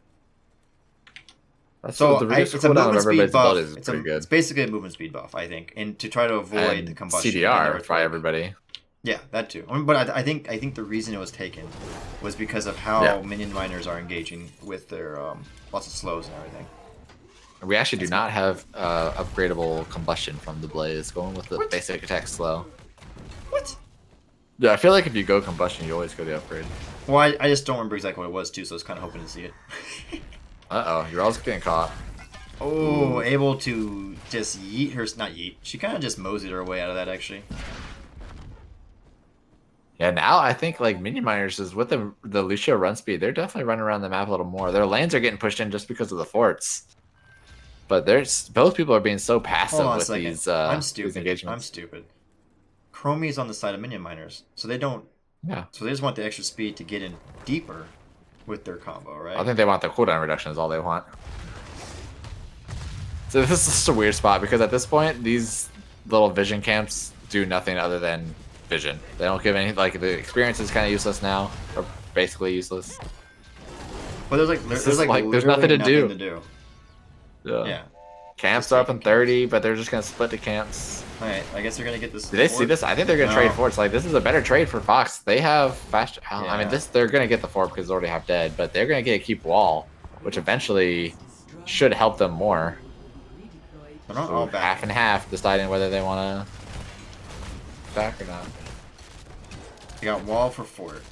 So it's a movement speed buff. It's basically a movement speed buff, I think, and to try to avoid the combustion. CDR for everybody. Yeah, that too. But I think the reason it was taken was because of how minion miners are engaging with their lots of slows and everything. We actually do not have upgradable combustion from the Blaze. Going with the basic attack slow. What? Yeah, I feel like if you go combustion, you always go the upgrade. Well, I just don't remember exactly what it was too, so I was kind of hoping to see it. You're also getting caught. Oh, able to just yeet her. Not yeet. She kind of just moseyed her way out of that, actually. Yeah, now I think like Minion Miners is with the Lucio run speed, they're definitely running around the map a little more. Their lanes are getting pushed in just because of the forts. But both people are being so passive with these engagements. I'm stupid. Chromie is on the side of Minion Miners, so they don't. Yeah. So they just want the extra speed to get in deeper with their combo, right? I think they want the cooldown reduction is all they want. So this is just a weird spot because at this point, these little vision camps do nothing other than vision. They don't give any, like, the experience is kind of useless now, or basically useless. But there's nothing to do. Yeah. Camps are up in 30, but they're just gonna split the camps. Alright, I guess they're gonna get this. Did they see this? I think they're gonna trade forts. Like, this is a better trade for Fox. They have fast. Yeah. I mean, they're gonna get the fort because they already have dead, but they're gonna get a keep wall, which eventually should help them more. They're not all back. Half and half, deciding whether they want to back or not. They got wall for fort.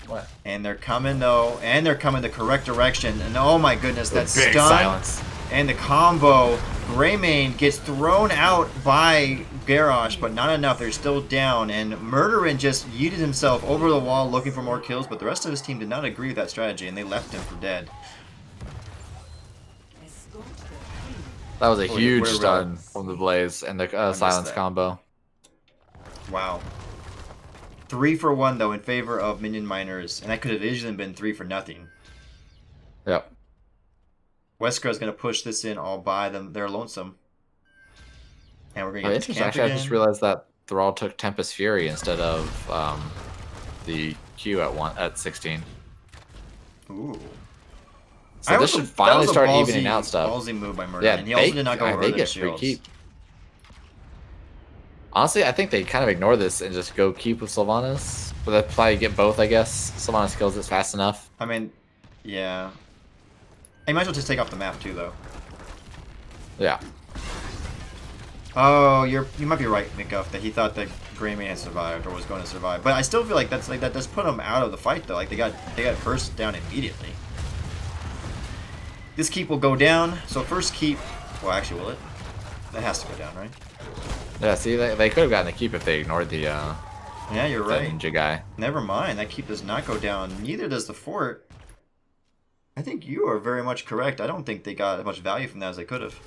What? And they're coming though, and they're coming the correct direction. And oh my goodness, that big stun silence. And the combo. Greymane gets thrown out by Garrosh, but not enough. They're still down, and Murderin just yeeted himself over the wall looking for more kills, but the rest of his team did not agree with that strategy, and they left him for dead. That was a huge stun from the Blaze and the silence combo. Wow. 3 for 1 though in favor of Minion Miners, and that could have easily been 3 for nothing. Yep. Wesker's gonna push this in all by them. They're lonesome. And we're gonna get this camp Actually, again. I just realized that Thrall took Tempest Fury instead of the Q at 16. Ooh. So this should finally start evening out stuff. Ballsy move by Murder. Yeah, and he also did not go over the shields. Free keep. Honestly, I think they kind of ignore this and just go keep with Sylvanas. But they'll probably get both, I guess. Sylvanas kills it fast enough. I mean, yeah. You might as well just take off the map too, though. Yeah. Oh, you might be right, McGuff, that he thought that Greymane had survived or was going to survive. But I still feel like that does put him out of the fight though. Like they got first down immediately. This keep will go down. So first keep. Well, actually, will it? That has to go down, right? Yeah. See, they could have gotten the keep if they ignored the. Yeah, you're right. Ninja guy. Never mind. That keep does not go down. Neither does the fort. I think you are very much correct. I don't think they got as much value from that as they could have.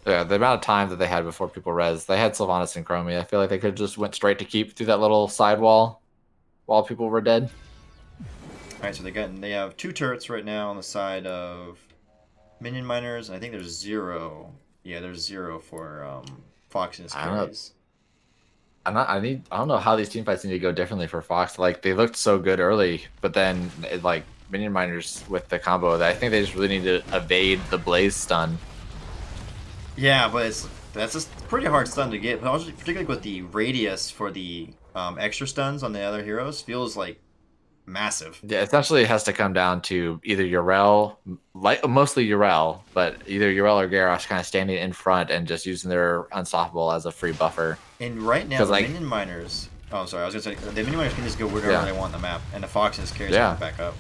Yeah, the amount of time that they had before people res, they had Sylvanas and Chromie. I feel like they could have just went straight to keep through that little side wall while people were dead. Alright, so they have 2 turrets right now on the side of Minion Miners, and I think there's 0. Yeah, there's 0 for Fox and his carries. I don't know how these team fights need to go differently for Fox. Like, they looked so good early, but then Minion Miners with the combo, that I think they just really need to evade the Blaze stun. Yeah, but that's a pretty hard stun to get, but also particularly with the radius for the extra stuns on the other heroes feels like massive. Yeah, essentially it has to come down to either Yrel, mostly Yrel, but either Yrel or Garrosh kind of standing in front and just using their Unstoppable as a free buffer. And right now, the Minion Miners... Oh, sorry, I was going to say, the Minion Miners can just go wherever they want on the map, and the Fox and his carries can back up.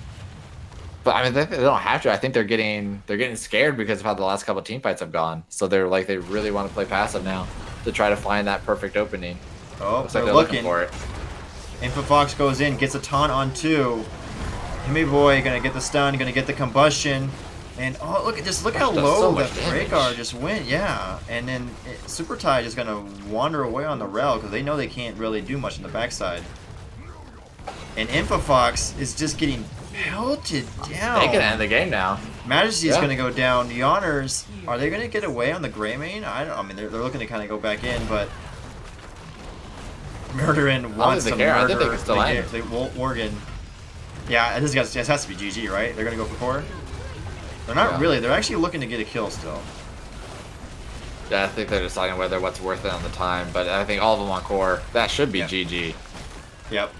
But I mean, they don't have to. I think they're getting scared because of how the last couple of team fights have gone. So they really want to play passive now to try to find that perfect opening. Oh, looks like they're looking for it. Infofox goes in, gets a taunt on 2. Himmy Boy gonna get the stun, gonna get the combustion, and oh look how low that Rhaegar just went. Yeah, and then Super Tide is gonna wander away on the rail because they know they can't really do much in the backside. And Infofox is just getting pelted down. They can end the game now. Majesty is going to go down. The Honors, are they going to get away on the Greymane? I mean, they're looking to kind of go back in, but Murdering I don't wants think to they care. I think they murder can still end. the Morgan. Yeah, this has to be GG, right? They're gonna go for core. They're not really. They're actually looking to get a kill still. Yeah, I think they're deciding whether what's worth it on the time, but I think all of them on core. That should be GG. Yep.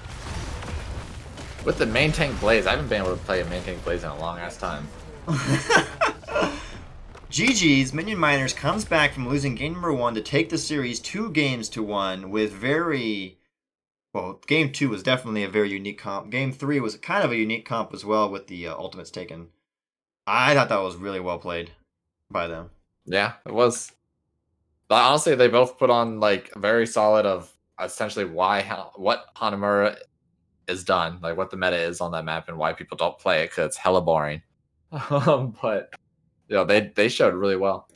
With the main tank Blaze, I haven't been able to play a main tank Blaze in a long ass time. GG's Minion Miners comes back from losing game number 1 to take the series 2-1 with very... Well, game 2 was definitely a very unique comp. Game 3 was kind of a unique comp as well with the ultimates taken. I thought that was really well played by them. Yeah, it was. But honestly, they both put on like very solid of essentially what Hanamura is done, like what the meta is on that map and why people don't play it because it's hella boring. But you know, they showed really well.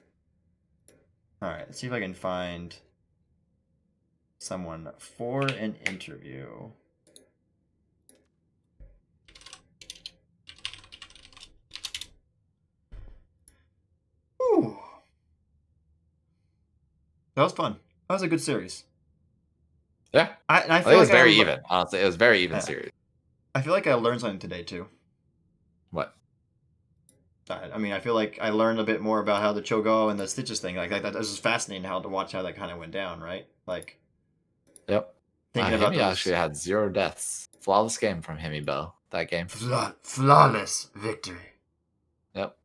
All right, let's see if I can find someone for an interview. Ooh. That was fun. That was a good series. Yeah, I think feel it was like very even. Honestly, it was very even Yeah. series. I feel like I learned something today too. What? I mean, I feel like I learned a bit more about how the Cho'Gall and the Stitches thing. Like that was fascinating how to watch how that kind of went down, right? Like, Yep. thinking about Himi those actually had 0 deaths. Flawless game from Himi Bo. That game. flawless victory. Yep.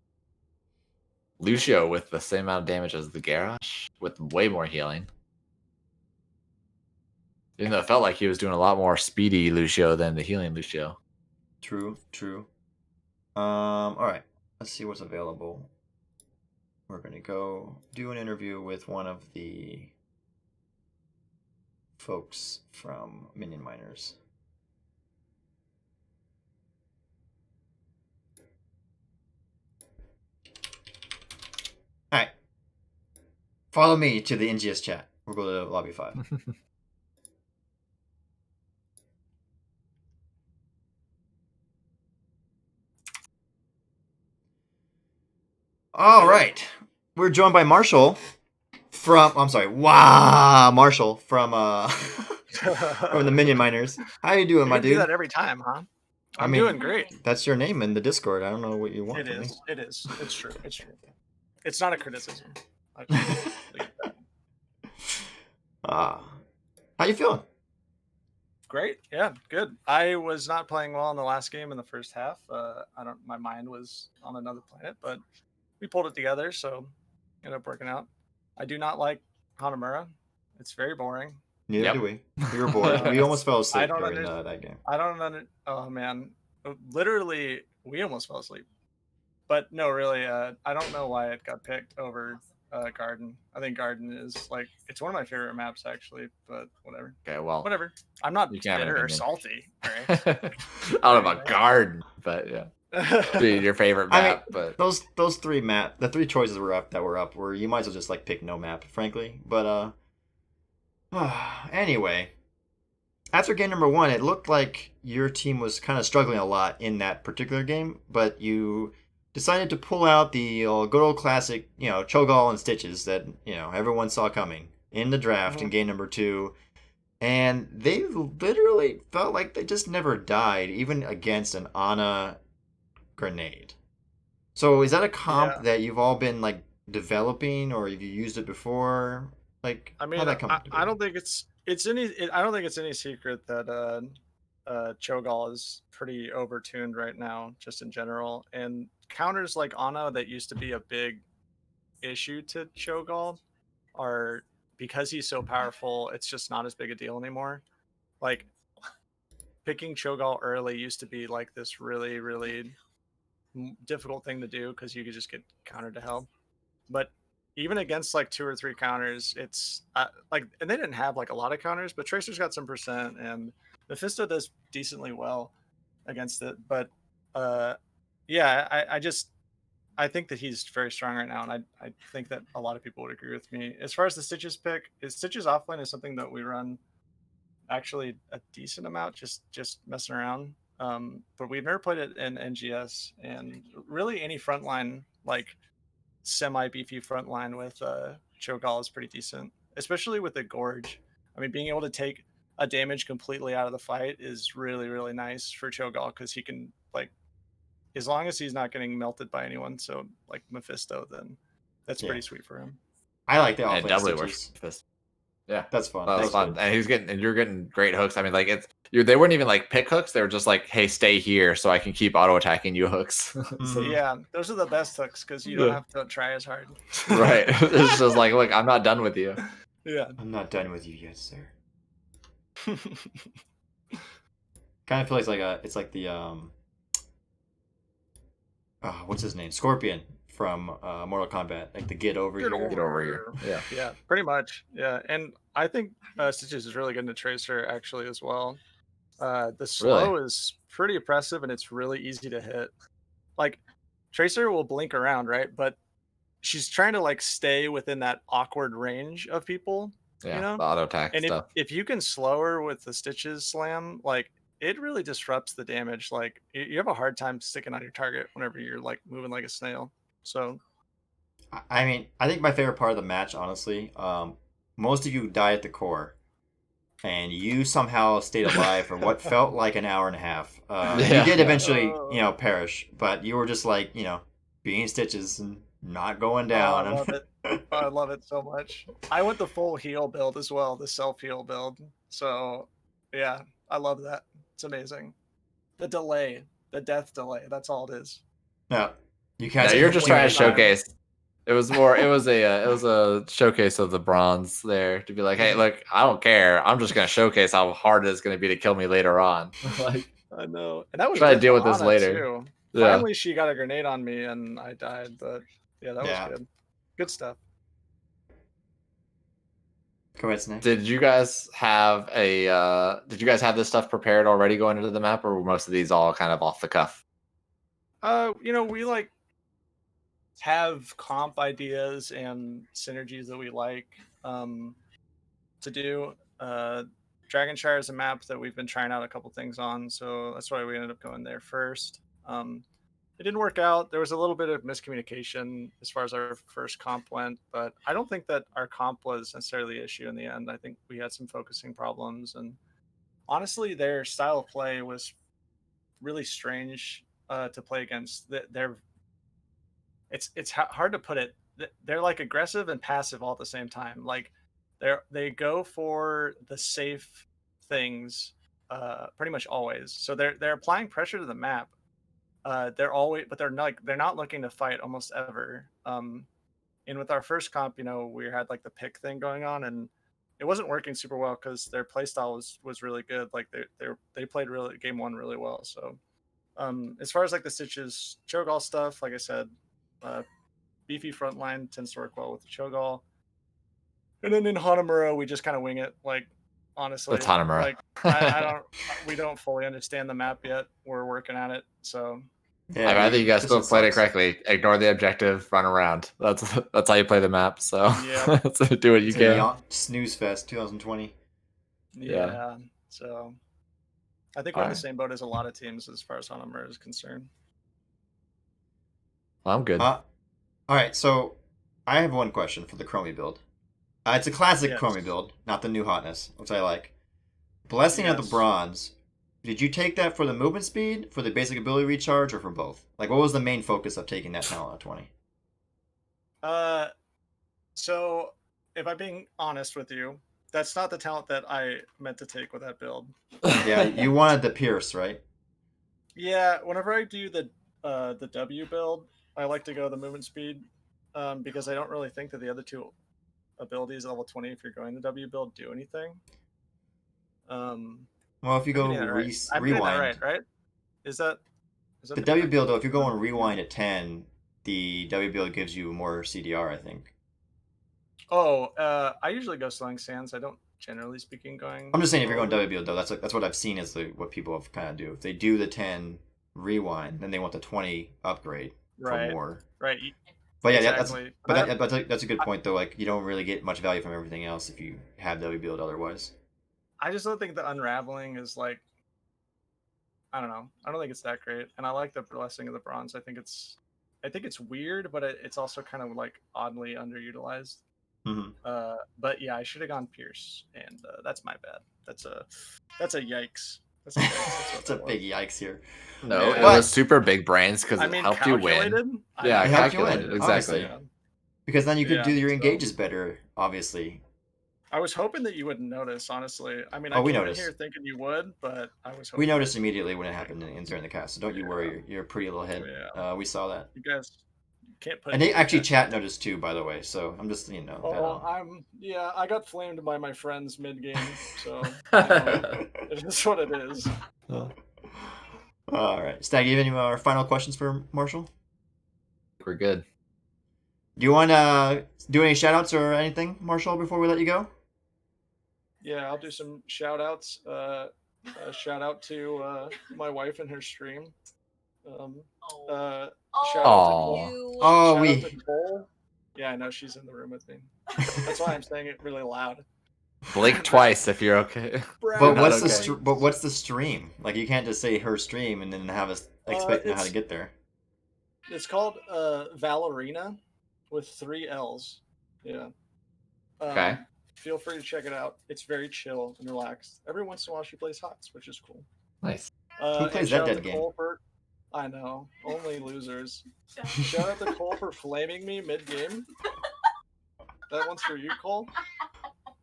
Lucio with the same amount of damage as the Garrosh with way more healing. Even though it felt like he was doing a lot more speedy Lucio than the healing Lucio. True. All right. Let's see what's available. We're gonna go do an interview with one of the folks from Minion Miners. All right. Follow me to the NGS chat. We'll go to lobby 5. All right. We're joined by Marshall from Marshall from from the Minion Miners. How you doing, my You do dude? that every time, huh? I I'm mean, doing great. That's your name in the Discord. I don't know what you want It from is. It is. It's true. It's true. It's not a criticism. me. How you feeling? Great. Yeah, good. I was not playing well in the last game in the first half. My mind was on another planet, but we pulled it together, so it ended up working out. I do not like Hanamura. It's very boring. Neither Yep. do we. We were bored. We almost fell asleep don't during under- that game. I don't under. Oh man, literally, we almost fell asleep. But no, really, I don't know why it got picked over Garden. I think Garden is like it's one of my favorite maps actually, but whatever. Okay, well, Whatever. I'm not You can have an bitter or opinion. salty. Right? I don't know about Garden, but yeah. Be your favorite I mean, map, but those the 3 choices were up were you might as well just like pick no map, frankly. But anyway, after game number 1, it looked like your team was kind of struggling a lot in that particular game, but you decided to pull out the good old classic, Cho'Gall and Stitches that everyone saw coming in the draft in game number 2, and they literally felt like they just never died, even against an Ana grenade. So is that a comp that you've all been like developing, or have you used it before? Like, I mean, how'd that come to be? I don't think I don't think it's any secret that Cho'Gall is pretty overtuned right now, just in general. And counters like Ana that used to be a big issue to Cho'Gall are because he's so powerful. It's just not as big a deal anymore. Like picking Cho'Gall early used to be like this really, really difficult thing to do because you could just get countered to hell. But even against like 2 or 3 counters, it's like, and they didn't have like a lot of counters, but Tracer's got some percent, and Mephisto does decently well against it. But yeah, I think that he's very strong right now, and I think that a lot of people would agree with me. As far as the Stitches pick, Stitches offlane is something that we run actually a decent amount, just messing around. But we've never played it in NGS, and really any frontline like semi beefy frontline with Cho'Gall is pretty decent, especially with the Gorge. I mean, being able to take a damage completely out of the fight is really, really nice for Cho'Gall because he can like, as long as he's not getting melted by anyone, so like Mephisto, then that's Yeah. pretty sweet for him. I like the And it offlane doubly works stitches. for Fist. Yeah, That's fun. that was That's fun. good. And you're getting great hooks. I mean, like they weren't even like pick hooks. They were just like, hey, stay here so I can keep auto attacking you hooks. So, Mhm. Yeah, those are the best hooks because you don't have to try as hard. right. It's just like, look, I'm not done with you. Yeah. I'm not done with you yet, sir. Kind of feels like it's like the what's his name? Scorpion from Mortal Kombat, like the get over Get here. Get over here. Yeah. Yeah, pretty much. Yeah, and I think Stitches is really good into Tracer actually as well. The slow is pretty oppressive and it's really easy to hit. Like Tracer will blink around, right? But she's trying to like stay within that awkward range of people, Yeah. you know? The auto attack And stuff. if you can slow her with the Stitches slam, like it really disrupts the damage. Like you have a hard time sticking on your target whenever you're like moving like a snail. So I mean, I think my favorite part of the match, honestly, most of you died at the core, and you somehow stayed alive for what felt like an hour and a half. Yeah. You did eventually, perish, but you were just like, being Stitches and not going down. I love it. I love it so much. I went the full heal build as well, the self heal build. So yeah, I love that. It's amazing. The delay, the death delay. That's all it is. No, you Yeah, can't. you're just trying to time. showcase. It was a showcase of the bronze there to be like, hey, look, I don't care. I'm just gonna showcase how hard it's gonna be to kill me later on. Like, I know, and that was try to with deal with this Ana, later. too. Yeah. Finally, she got a grenade on me and I died, but yeah, that was good. Good stuff. Go ahead, Snake. Did you guys have this stuff prepared already going into the map, or were most of these all kind of off the cuff? We like have comp ideas and synergies that we like to do. Dragonshire is a map that we've been trying out a couple things on, so that's why we ended up going there first. It didn't work out. There was a little bit of miscommunication as far as our first comp went, but I don't think that our comp was necessarily the issue in the end. I think we had some focusing problems, and honestly, their style of play was really strange to play against. It's hard to put it. They're like aggressive and passive all at the same time. Like they go for the safe things pretty much always. So they're applying pressure to the map. But they're not looking to fight almost ever. And with our first comp, we had like the pick thing going on, and it wasn't working super well because their playstyle was really good. Like they played really game one really well. So as far as like the Stitches Cho'Gall stuff, like I said, beefy front line tends to work well with the Cho'Gall. And then in Hanamura, we just kind of wing it. Like honestly, It's Hanamura. Like we don't fully understand the map yet. We're working at it. So Yeah, I think you guys still just played it sucks. correctly. Ignore the objective, run around. That's how you play the map. So Yeah. so do what you It's a can. snooze fest 2020. yeah. So I think we're in the same boat as a lot of teams as far as Hanamura is concerned. Well, I'm good. All right, so I have one question for the Chromie build. It's a classic Yes. Chromie build, not the new hotness, which I like. Blessing of the Yes. Bronze. Did you take that for the movement speed, for the basic ability recharge, or for both? Like, what was the main focus of taking that talent at 20? So if I'm being honest with you, that's not the talent that I meant to take with that build. Yeah, you wanted the Pierce, right? Yeah, whenever I do the W build, I like to go the movement speed because I don't really think that the other two abilities at level 20, if you're going the W build, do anything. Well, if you go I'm getting that rewind, right? Is that the W build though, if you're going rewind at 10, the W build gives you more CDR, I think. Oh, I usually go Sling Sands. I don't generally speaking going. I'm just saying if you're going W build though, that's what I've seen is what people have kind of do. If they do the 10 rewind, then they want the 20 upgrade for more. Right. But yeah, exactly. that's a good point though. Like you don't really get much value from everything else if you have W build otherwise. I just don't think the unraveling is like, I don't know. I don't think it's that great, and I like the Blessing of the Bronze. I think it's weird, but it's also kind of like oddly underutilized. Mm-hmm. But yeah, I should have gone Pierce, and that's my bad. That's a yikes. That's a yikes. That's what It's a that big was. yikes here. No, Yeah. it But- was super big brains because I it mean, helped you win. calculated? I Yeah, It know, helped you win, calculated, exactly. obviously. Because then you could Yeah, do your so- engages better, obviously. I was hoping that you wouldn't notice, honestly. I mean, Oh, I we came in noticed. here thinking you would, but I was hoping We noticed that immediately when it happened during the cast, so don't you worry. You're a pretty little head. Yeah. We saw that. you guys can't put. And they actually guys- chat noticed too, by the way. So I'm just, that, Oh, I got flamed by my friends mid game, so We're it is what it is. All right, Stag. You have any final questions for Marshall? good. Do you want to do any shout outs or anything, Marshall, before we let you go? Yeah, I'll do some shout outs. Shout out to my wife and her stream. Shout out Aw. to Cole. Oh, Shout out to Cole. Yeah, I know she's in the room with me. That's why I'm saying it really loud. Blink twice if you're okay. But Not what's okay. what's the stream? Like you can't just say her stream and then have us expect to know how to it's- get there. It's called Valerina with 3 L's. Yeah. Okay. Feel free to check it out. It's very chill and relaxed. Every once in a while, she plays HOTS, which is cool. Nice. Who plays and shout that out dead to game? Cole for, I know, only losers. Shout out to Cole for flaming me mid game. That one's for you, Cole.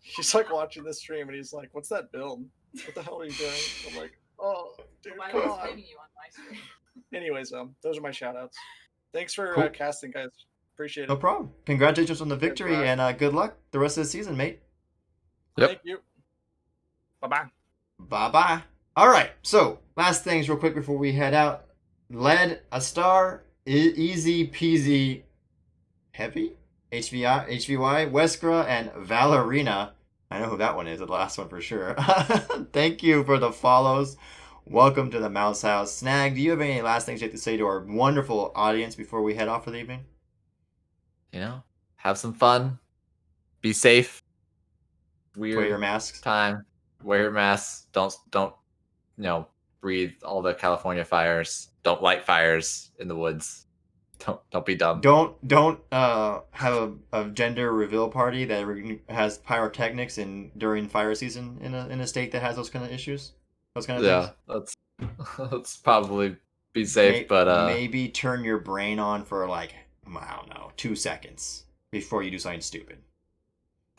He's like watching the stream and he's like, "What's that build? What the hell are you doing?" I'm like, "Oh, dude, Why come was on." flaming you on my screen? Anyways, those are my shout outs. Thanks for Cool. casting, guys. Appreciate it. No problem. Congratulations on the victory rock. and good luck the rest of the season, mate. Yep. Thank you. Bye bye. Bye bye. All right. So last things, real quick before we head out. Lead a star, easy peasy, heavy, HVY, Weskra, and Valerina. I know who that one is. The last one for sure. Thank you for the follows. Welcome to the Mouse House. Snag, do you have any last things you have to say to our wonderful audience before we head off for the evening? Have some fun. Be safe. Weird Wear your masks. time. Wear your masks. Don't breathe all the California fires. Don't light fires in the woods. Don't be dumb. Don't have a gender reveal party that has pyrotechnics during fire season in a state that has those kind of issues. Those kind of things. Let's probably be safe, but maybe turn your brain on for I don't know, 2 seconds before you do something stupid.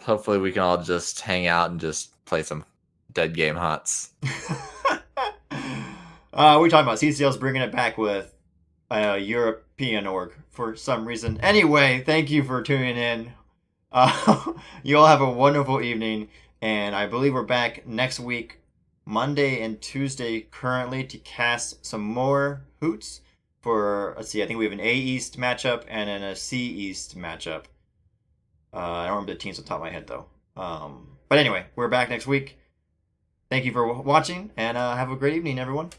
hopefully we can all just hang out and just play some dead game HOTS. We're talking about CCL's bringing it back with a European org for some reason. Anyway, thank you for tuning in. You all have a wonderful evening, and I believe we're back next week, Monday and Tuesday currently, to cast some more hoots for, let's see, I think we have an A East matchup and then a C East matchup. I don't remember the teams on top of my head, though. But anyway, we're back next week. Thank you for watching, and have a great evening, everyone.